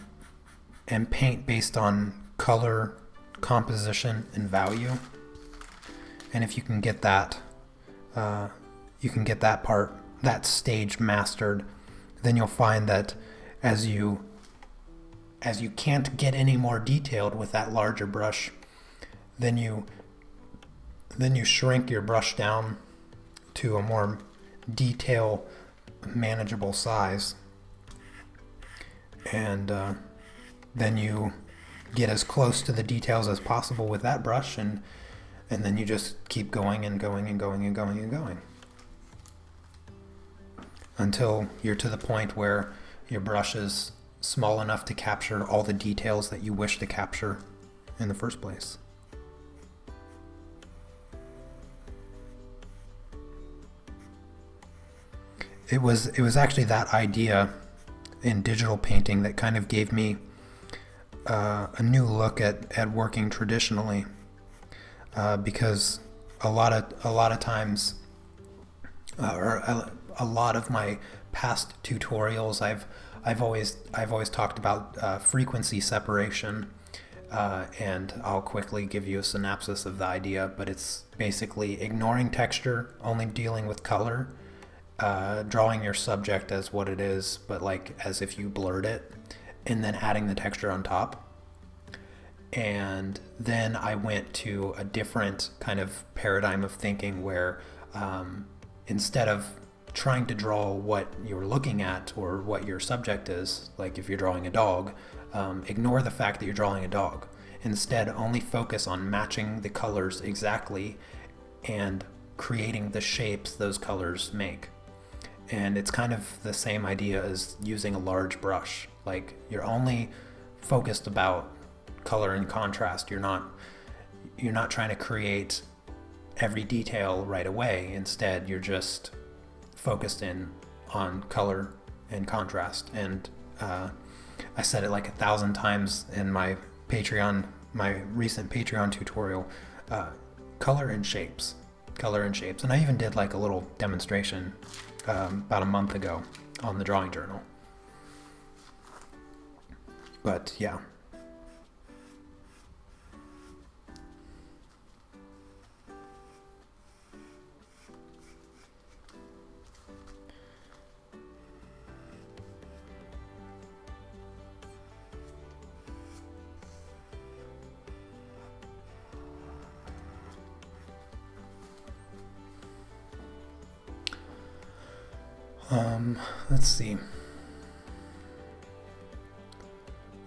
S1: paint based on color, composition, and value. And if you can get that that stage mastered, then you'll find that as you can't get any more detailed with that larger brush, then you shrink your brush down to a more detail manageable size, and then you get as close to the details as possible with that brush, and then you just keep going and going and going and going and going until you're to the point where your brush is small enough to capture all the details that you wish to capture in the first place. It was actually that idea in digital painting that kind of gave me a new look at working traditionally, because a lot of times, or a lot of my past tutorials, I've always talked about frequency separation, and I'll quickly give you a synopsis of the idea, but it's basically ignoring texture, only dealing with color, drawing your subject as what it is, but like as if you blurred it, and then adding the texture on top. And then I went to a different kind of paradigm of thinking where instead of trying to draw what you're looking at or what your subject is, like if you're drawing a dog, ignore the fact that you're drawing a dog. Instead, only focus on matching the colors exactly and creating the shapes those colors make. And it's kind of the same idea as using a large brush. Like, you're only focused about color and contrast. You're not trying to create every detail right away. Instead, you're just focused in on color and contrast. And I said it like 1,000 times in my recent Patreon tutorial, color and shapes. And I even did like a little demonstration about a month ago on the drawing journal. But yeah. Let's see.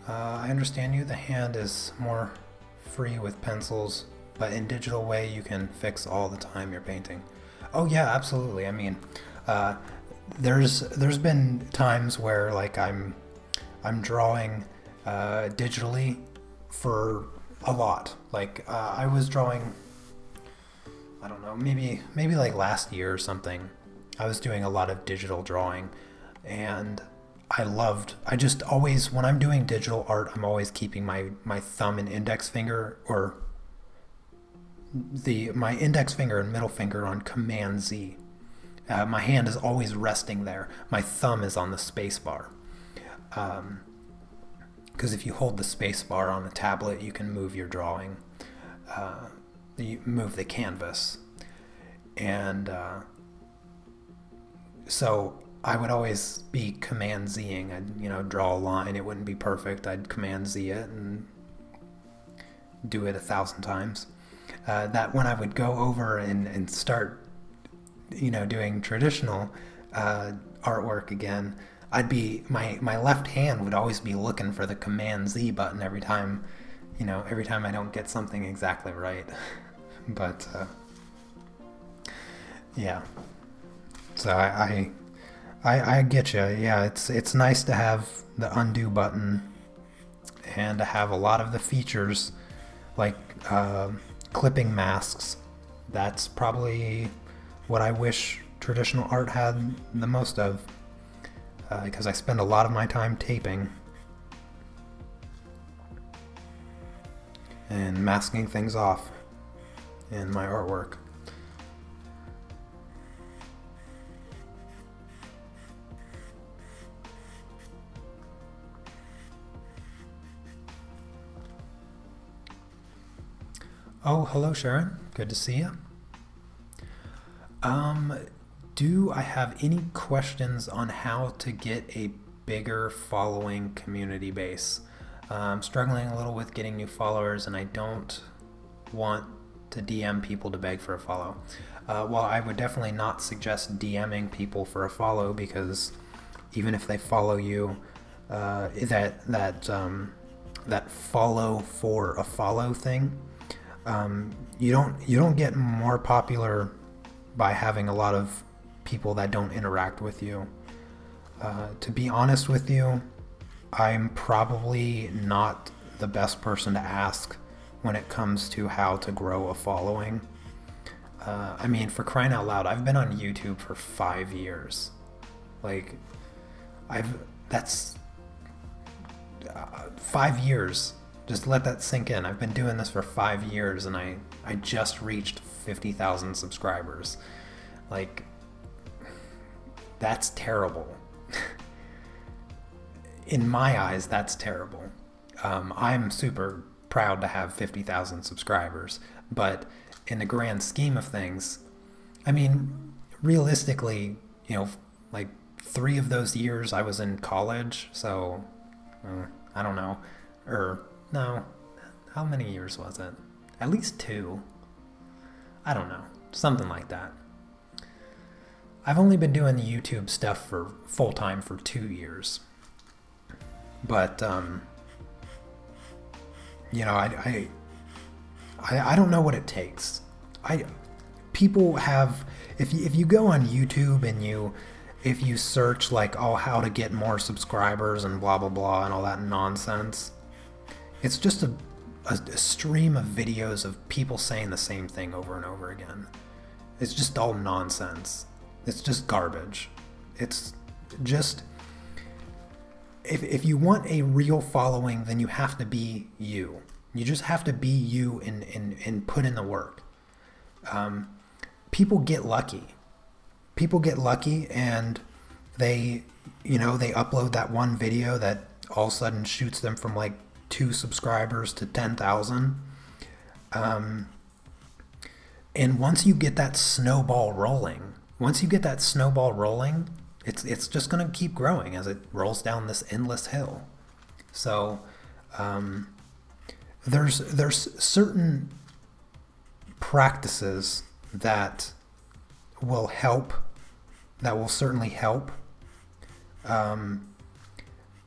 S1: I understand you. The hand is more free with pencils, but in digital way you can fix all the time you're painting. Oh yeah, absolutely. I mean, there's been times where like I'm drawing digitally for a lot. Like I was drawing, I don't know, maybe like last year or something. I was doing a lot of digital drawing, and I just always, when I'm doing digital art, I'm always keeping my thumb and index finger, or my index finger and middle finger on Command Z. My hand is always resting there. My thumb is on the space bar. Because if you hold the space bar on a tablet, you can move your drawing. You move the canvas. And so I would always be Command Z-ing. I'd draw a line. It wouldn't be perfect. I'd Command Z it and do it 1,000 times. That when I would go over and start, doing traditional artwork again, I'd be my left hand would always be looking for the Command Z button every time I don't get something exactly right. But yeah. So I get you. Yeah, it's nice to have the undo button and to have a lot of the features like clipping masks. That's probably what I wish traditional art had the most of, because I spend a lot of my time taping and masking things off in my artwork. Oh, hello Sharon. Good to see you. Do I have any questions on how to get a bigger following community base? I'm struggling a little with getting new followers, and I don't want to DM people to beg for a follow. Well, I would definitely not suggest DMing people for a follow, because even if they follow you, that follow for a follow thing, you don't get more popular by having a lot of people that don't interact with you. To be honest with you, I'm probably not the best person to ask when it comes to how to grow a following. I mean, for crying out loud, I've been on YouTube for 5 years. Like, that's 5 years. Just let that sink in. I've been doing this for 5 years, and I just reached 50,000 subscribers. Like, that's terrible. In my eyes, that's terrible. I'm super proud to have 50,000 subscribers, but in the grand scheme of things, I mean, realistically, like 3 of those years I was in college, so I don't know, or no, how many years was it? At least 2. I don't know, something like that. I've only been doing the YouTube stuff for full-time for 2 years. But, you know, I don't know what it takes. People have, if you go on YouTube and if you search like, oh, how to get more subscribers and blah, blah, blah, and all that nonsense, it's just a stream of videos of people saying the same thing over and over again. It's just all nonsense. It's just garbage. It's just, if you want a real following, then you have to be you. You just have to be you and put in the work. People get lucky. People get lucky and they upload that one video that all of a sudden shoots them from like 2 subscribers to 10,000. And once you get that snowball rolling, it's just going to keep growing as it rolls down this endless hill. So there's certain practices that will help, that will certainly help, not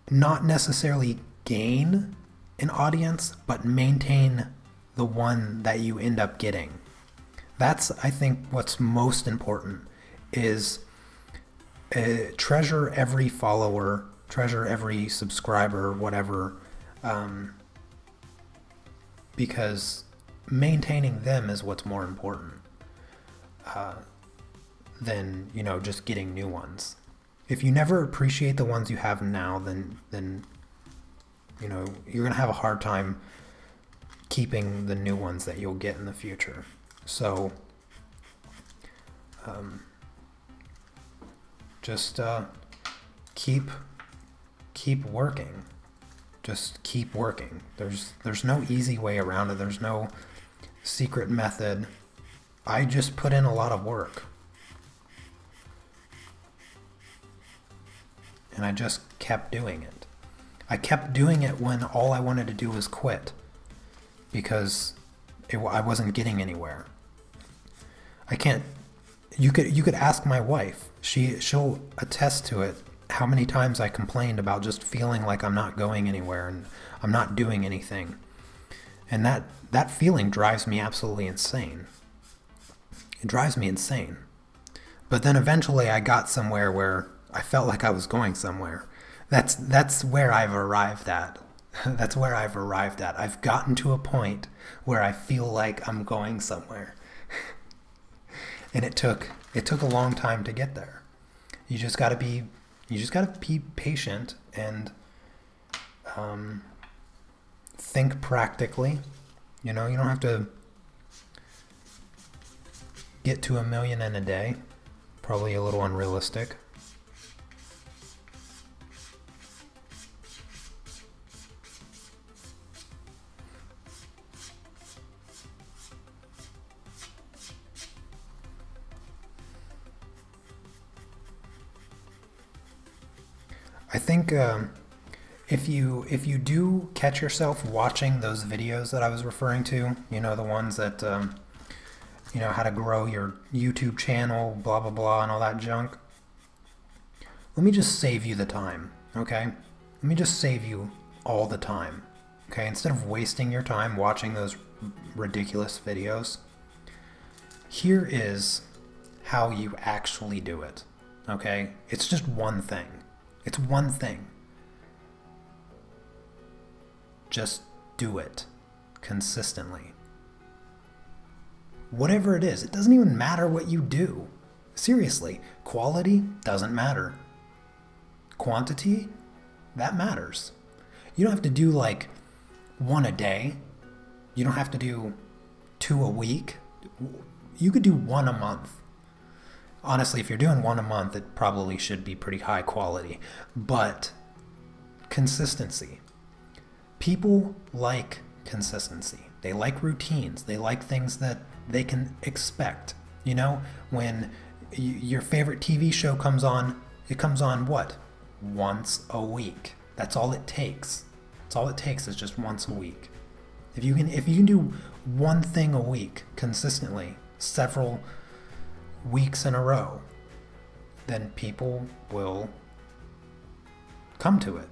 S1: necessarily gain an audience, but maintain the one that you end up getting. That's, I think, what's most important is treasure every follower, treasure every subscriber, whatever, because maintaining them is what's more important than, you know, just getting new ones. If you never appreciate the ones you have now, then you know, you're going to have a hard time keeping the new ones that you'll get in the future. So just keep working. Just keep working. There's no easy way around it. There's no secret method. I just put in a lot of work. And I just kept doing it. I kept doing it when all I wanted to do was quit, because I wasn't getting anywhere. I can't. You could ask my wife. She'll attest to it. How many times I complained about just feeling like I'm not going anywhere and I'm not doing anything, and that feeling drives me absolutely insane. It drives me insane. But then eventually I got somewhere where I felt like I was going somewhere. That's where I've arrived at. That's where I've arrived at. I've gotten to a point where I feel like I'm going somewhere. And it took a long time to get there. You just gotta be patient and think practically. You know, you don't have to get to 1 million in a day. Probably a little unrealistic. I think if you do catch yourself watching those videos that I was referring to, you know, the ones that you know, how to grow your YouTube channel, blah blah blah, and all that junk, let me just save you the time, okay? Let me just save you all the time, okay? Instead of wasting your time watching those ridiculous videos, here is how you actually do it, okay? It's just one thing. It's one thing. Just do it consistently. Whatever it is, it doesn't even matter what you do. Seriously, quality doesn't matter. Quantity, that matters. You don't have to do like 1 a day. You don't have to do 2 a week. You could do 1 a month. Honestly, if you're doing 1 a month, it probably should be pretty high quality. But consistency. People like consistency. They like routines. They like things that they can expect. You know, when your favorite TV show comes on, it comes on what? Once a week. That's all it takes. That's all it takes is just once a week. If you can do one thing a week consistently, several weeks in a row, then people will come to it.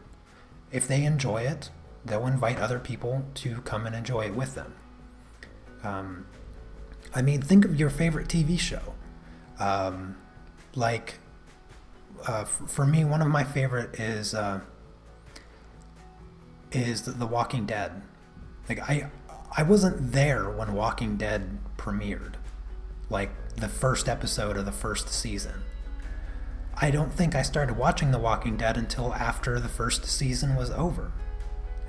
S1: If they enjoy it, they'll invite other people to come and enjoy it with them. I mean, think of your favorite TV show. For me, one of my favorite is The Walking Dead. Like, I wasn't there when Walking Dead premiered, like the first episode of the first season. I don't think I started watching The Walking Dead until after the first season was over.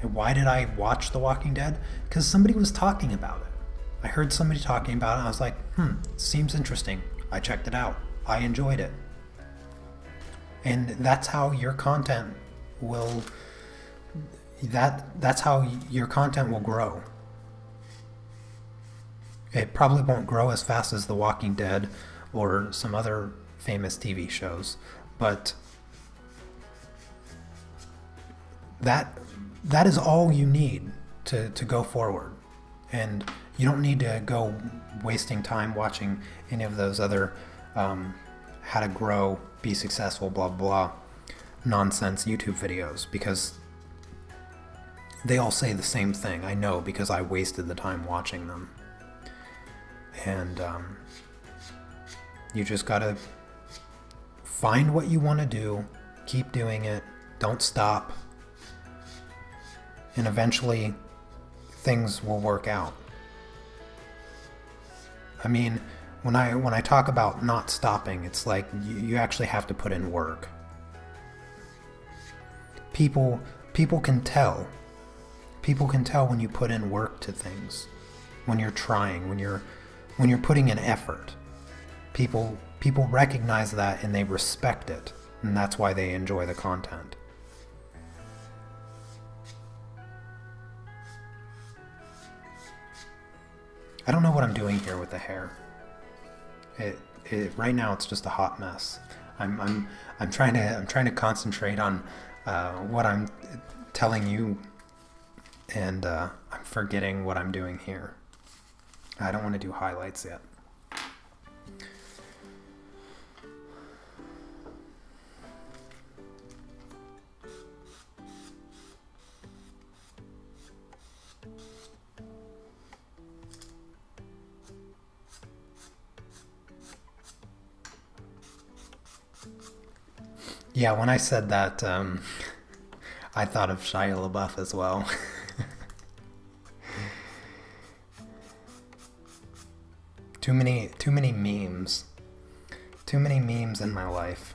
S1: And why did I watch The Walking Dead? Because somebody was talking about it. I heard somebody talking about it, and I was like, seems interesting. I checked it out. I enjoyed it. And that's how your content will... That's how your content will grow. It probably won't grow as fast as The Walking Dead or some other famous TV shows, but that is all you need to go forward. And you don't need to go wasting time watching any of those other how to grow, be successful, blah blah nonsense YouTube videos, because they all say the same thing. I know, because I wasted the time watching them. And you just gotta find what you want to do, keep doing it, don't stop, and eventually things will work out. I mean, when I talk about not stopping, it's like you actually have to put in work. People can tell. People can tell when you put in work to things, when you're trying, when you're putting in effort. People recognize that and they respect it, and that's why they enjoy the content. I don't know what I'm doing here with the hair. Right now it's just a hot mess. I'm trying to concentrate on what I'm telling you, and I'm forgetting what I'm doing here. I don't want to do highlights yet. Yeah, when I said that, I thought of Shia LaBeouf as well. Too many memes. Too many memes in my life.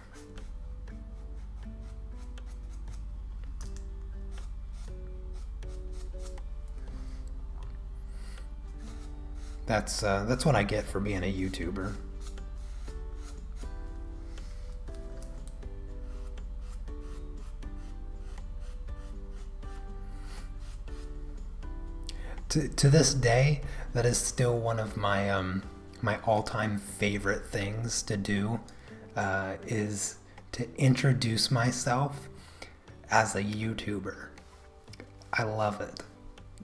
S1: That's what I get for being a YouTuber. To this day, that is still one of my my all-time favorite things to do, is to introduce myself as a YouTuber. I love it.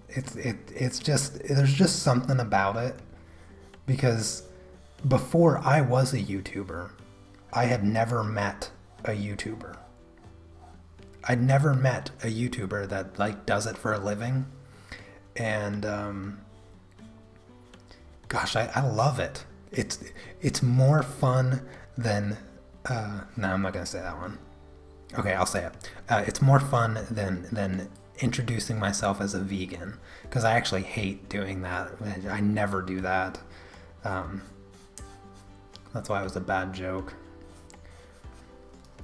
S1: It's just, there's just something about it, because before I was a YouTuber, I had never met a YouTuber. I'd never met a YouTuber that like does it for a living. And gosh, I love it. It's more fun than no, I'm not gonna say that one. Okay, I'll say it. It's more fun than introducing myself as a vegan, because I actually hate doing that. I never do that. That's why it was a bad joke.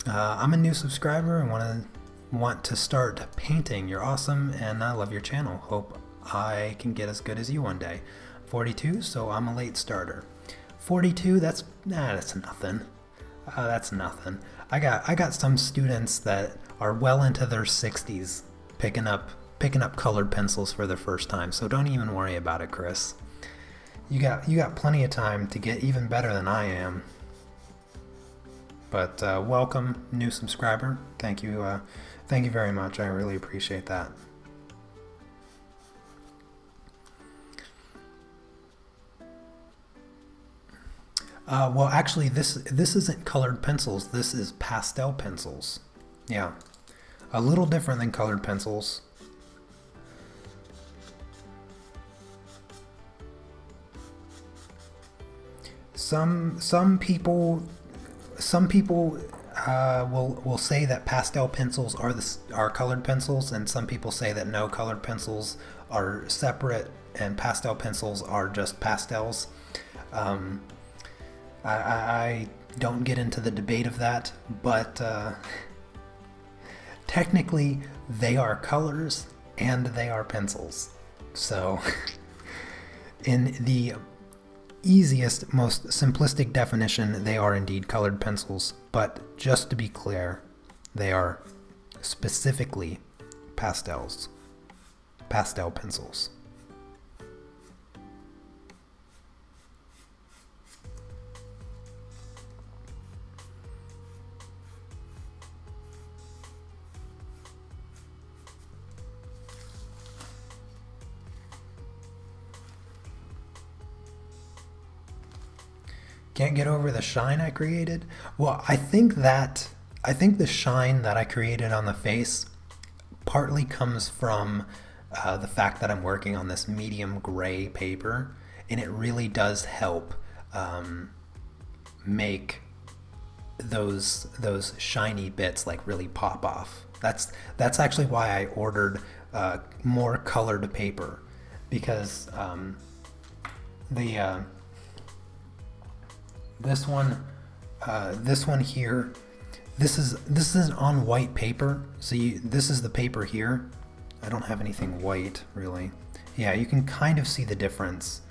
S1: I'm a new subscriber and want to start painting. You're awesome, and I love your channel. Hope I can get as good as you one day. 42, so I'm a late starter. 42, that's nothing. That's nothing. I got some students that are well into their 60s picking up colored pencils for the first time, so don't even worry about it, Chris. You got plenty of time to get even better than I am. But welcome, new subscriber. Thank you very much. I really appreciate that. Well, actually, this isn't colored pencils. This is pastel pencils. Yeah, a little different than colored pencils. Some people will say that pastel pencils are colored pencils, and some people say that no, colored pencils are separate and pastel pencils are just pastels. I don't get into the debate of that, but technically they are colors and they are pencils. So in the easiest, most simplistic definition, they are indeed colored pencils, but just to be clear, they are specifically pastels, pastel pencils. Can't get over the shine I created? Well, I think the shine that I created on the face partly comes from the fact that I'm working on this medium gray paper, and it really does help make those shiny bits like really pop off. That's actually why I ordered more colored paper, because this one here, this is on white paper. So this is the paper here. I don't have anything white really. Yeah, you can kind of see the difference.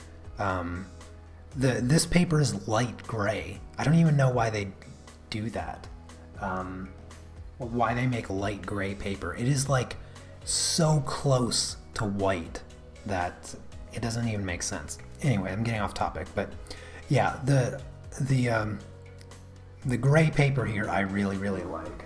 S1: This paper is light gray. I don't even know why they do that. Why they make light gray paper. It is like so close to white that it doesn't even make sense. Anyway, I'm getting off topic, but yeah, the gray paper here I really like.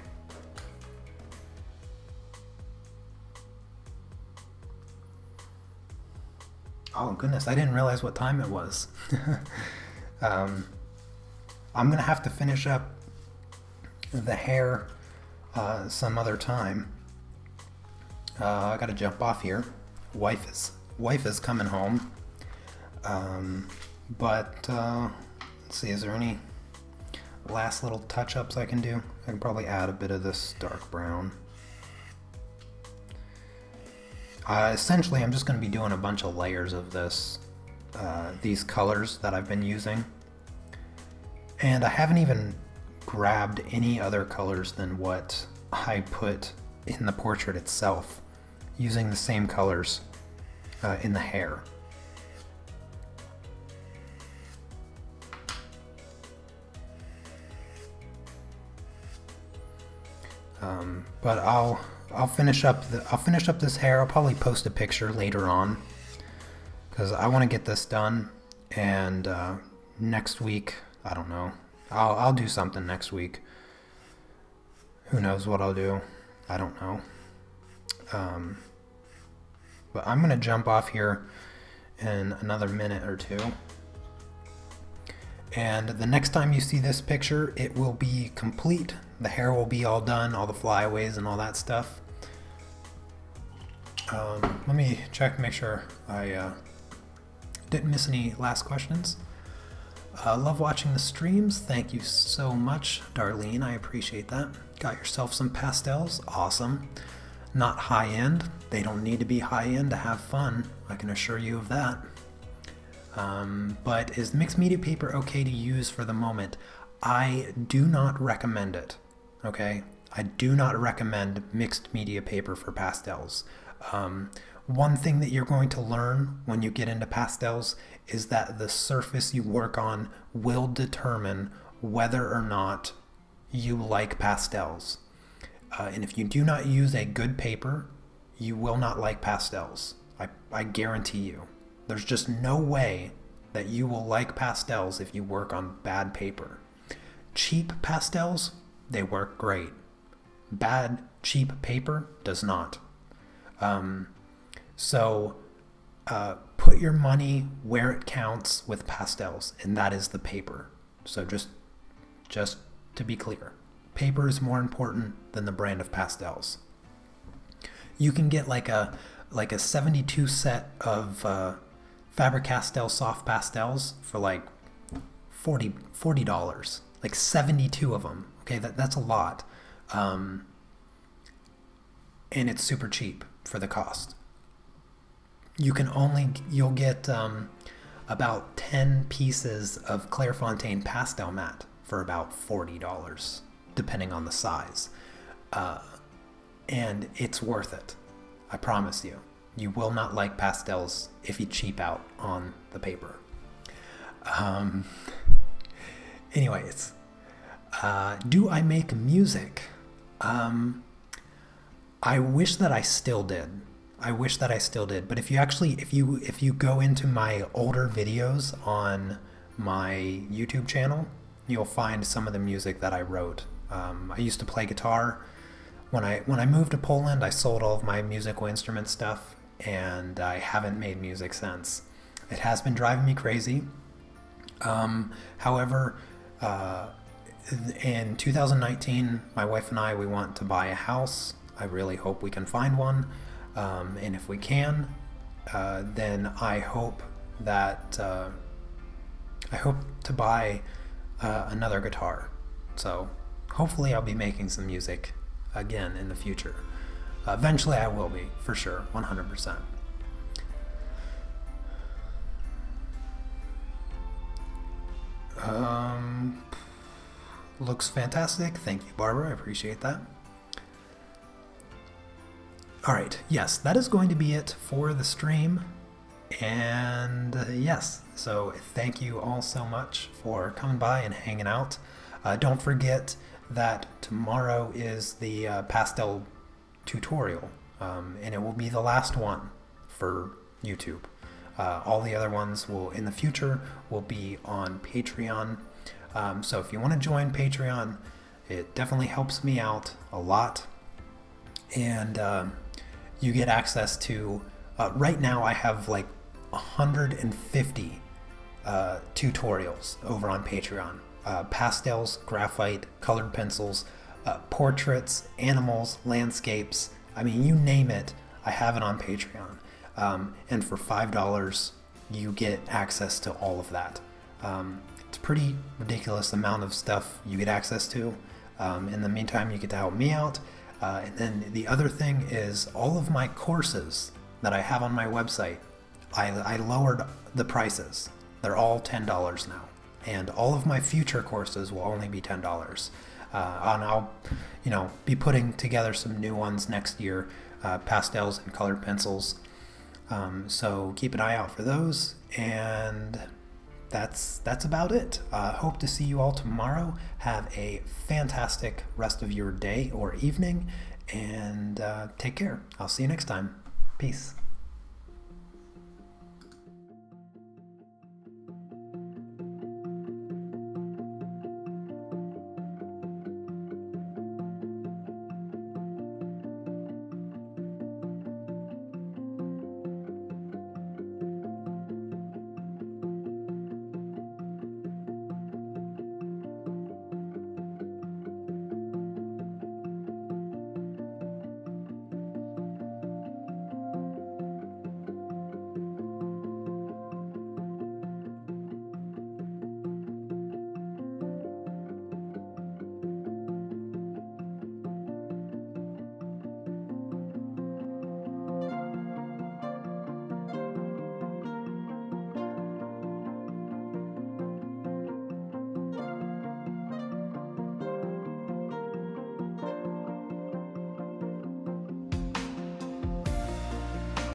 S1: Oh goodness, I didn't realize what time it was. I'm gonna have to finish up the hair some other time. I gotta jump off here. Wife is coming home. Let's see, is there any last little touch-ups I can do? I can probably add a bit of this dark brown. Essentially, I'm just going to be doing a bunch of layers of these colors that I've been using. And I haven't even grabbed any other colors than what I put in the portrait itself, using the same colors in the hair. But I'll finish up this hair. I'll probably post a picture later on because I want to get this done. And next week, I don't know. I'll do something next week. Who knows what I'll do? I don't know. But I'm gonna jump off here in another minute or two. And the next time you see this picture, it will be complete. The hair will be all done, all the flyaways and all that stuff. Let me check, make sure I didn't miss any last questions. Love watching the streams. Thank you so much, Darlene. I appreciate that. Got yourself some pastels. Awesome. Not high-end. They don't need to be high-end to have fun. I can assure you of that. But is mixed media paper okay to use for the moment? I do not recommend it, okay? I do not recommend mixed media paper for pastels. One thing that you're going to learn when you get into pastels is that the surface you work on will determine whether or not you like pastels. And if you do not use a good paper, you will not like pastels. I guarantee you. There's just no way that you will like pastels if you work on bad paper. Cheap pastels, they work great. Bad, cheap paper does not. So put your money where it counts with pastels, and that is the paper. So just to be clear, paper is more important than the brand of pastels. You can get like a 72 set of Faber-Castell soft pastels for like $40, like 72 of them. Okay, that's a lot, and it's super cheap for the cost. You'll get about 10 pieces of Clairefontaine pastel mat for about $40, depending on the size, and it's worth it. I promise you. You will not like pastels if you cheap out on the paper. Anyways, do I make music? I wish that I still did. But if you go into my older videos on my YouTube channel, you'll find some of the music that I wrote. I used to play guitar. When I moved to Poland, I sold all of my musical instrument stuff, and I haven't made music since. It has been driving me crazy. However, in 2019, my wife and we want to buy a house. I really hope we can find one. And if we can, then I hope to buy another guitar. So hopefully I'll be making some music again in the future. Eventually I will be, for sure, 100%. Looks fantastic. Thank you, Barbara. I appreciate that. Alright, yes, that is going to be it for the stream. And yes, so thank you all so much for coming by and hanging out. Don't forget that tomorrow is the pastel tutorial, and it will be the last one for YouTube. All the other ones in the future will be on Patreon. So if you want to join Patreon, it definitely helps me out a lot. And you get access to, right now I have like 150 tutorials over on Patreon. Pastels, graphite, colored pencils, portraits, animals, landscapes. I mean, you name it, I have it on Patreon. And for $5, you get access to all of that. It's a pretty ridiculous amount of stuff you get access to. In the meantime, you get to help me out. And then the other thing is all of my courses that I have on my website, I lowered the prices. They're all $10 now. And all of my future courses will only be $10. And I'll, be putting together some new ones next year, pastels and colored pencils. So keep an eye out for those. And that's about it. Hope to see you all tomorrow. Have a fantastic rest of your day or evening, and take care. I'll see you next time. Peace.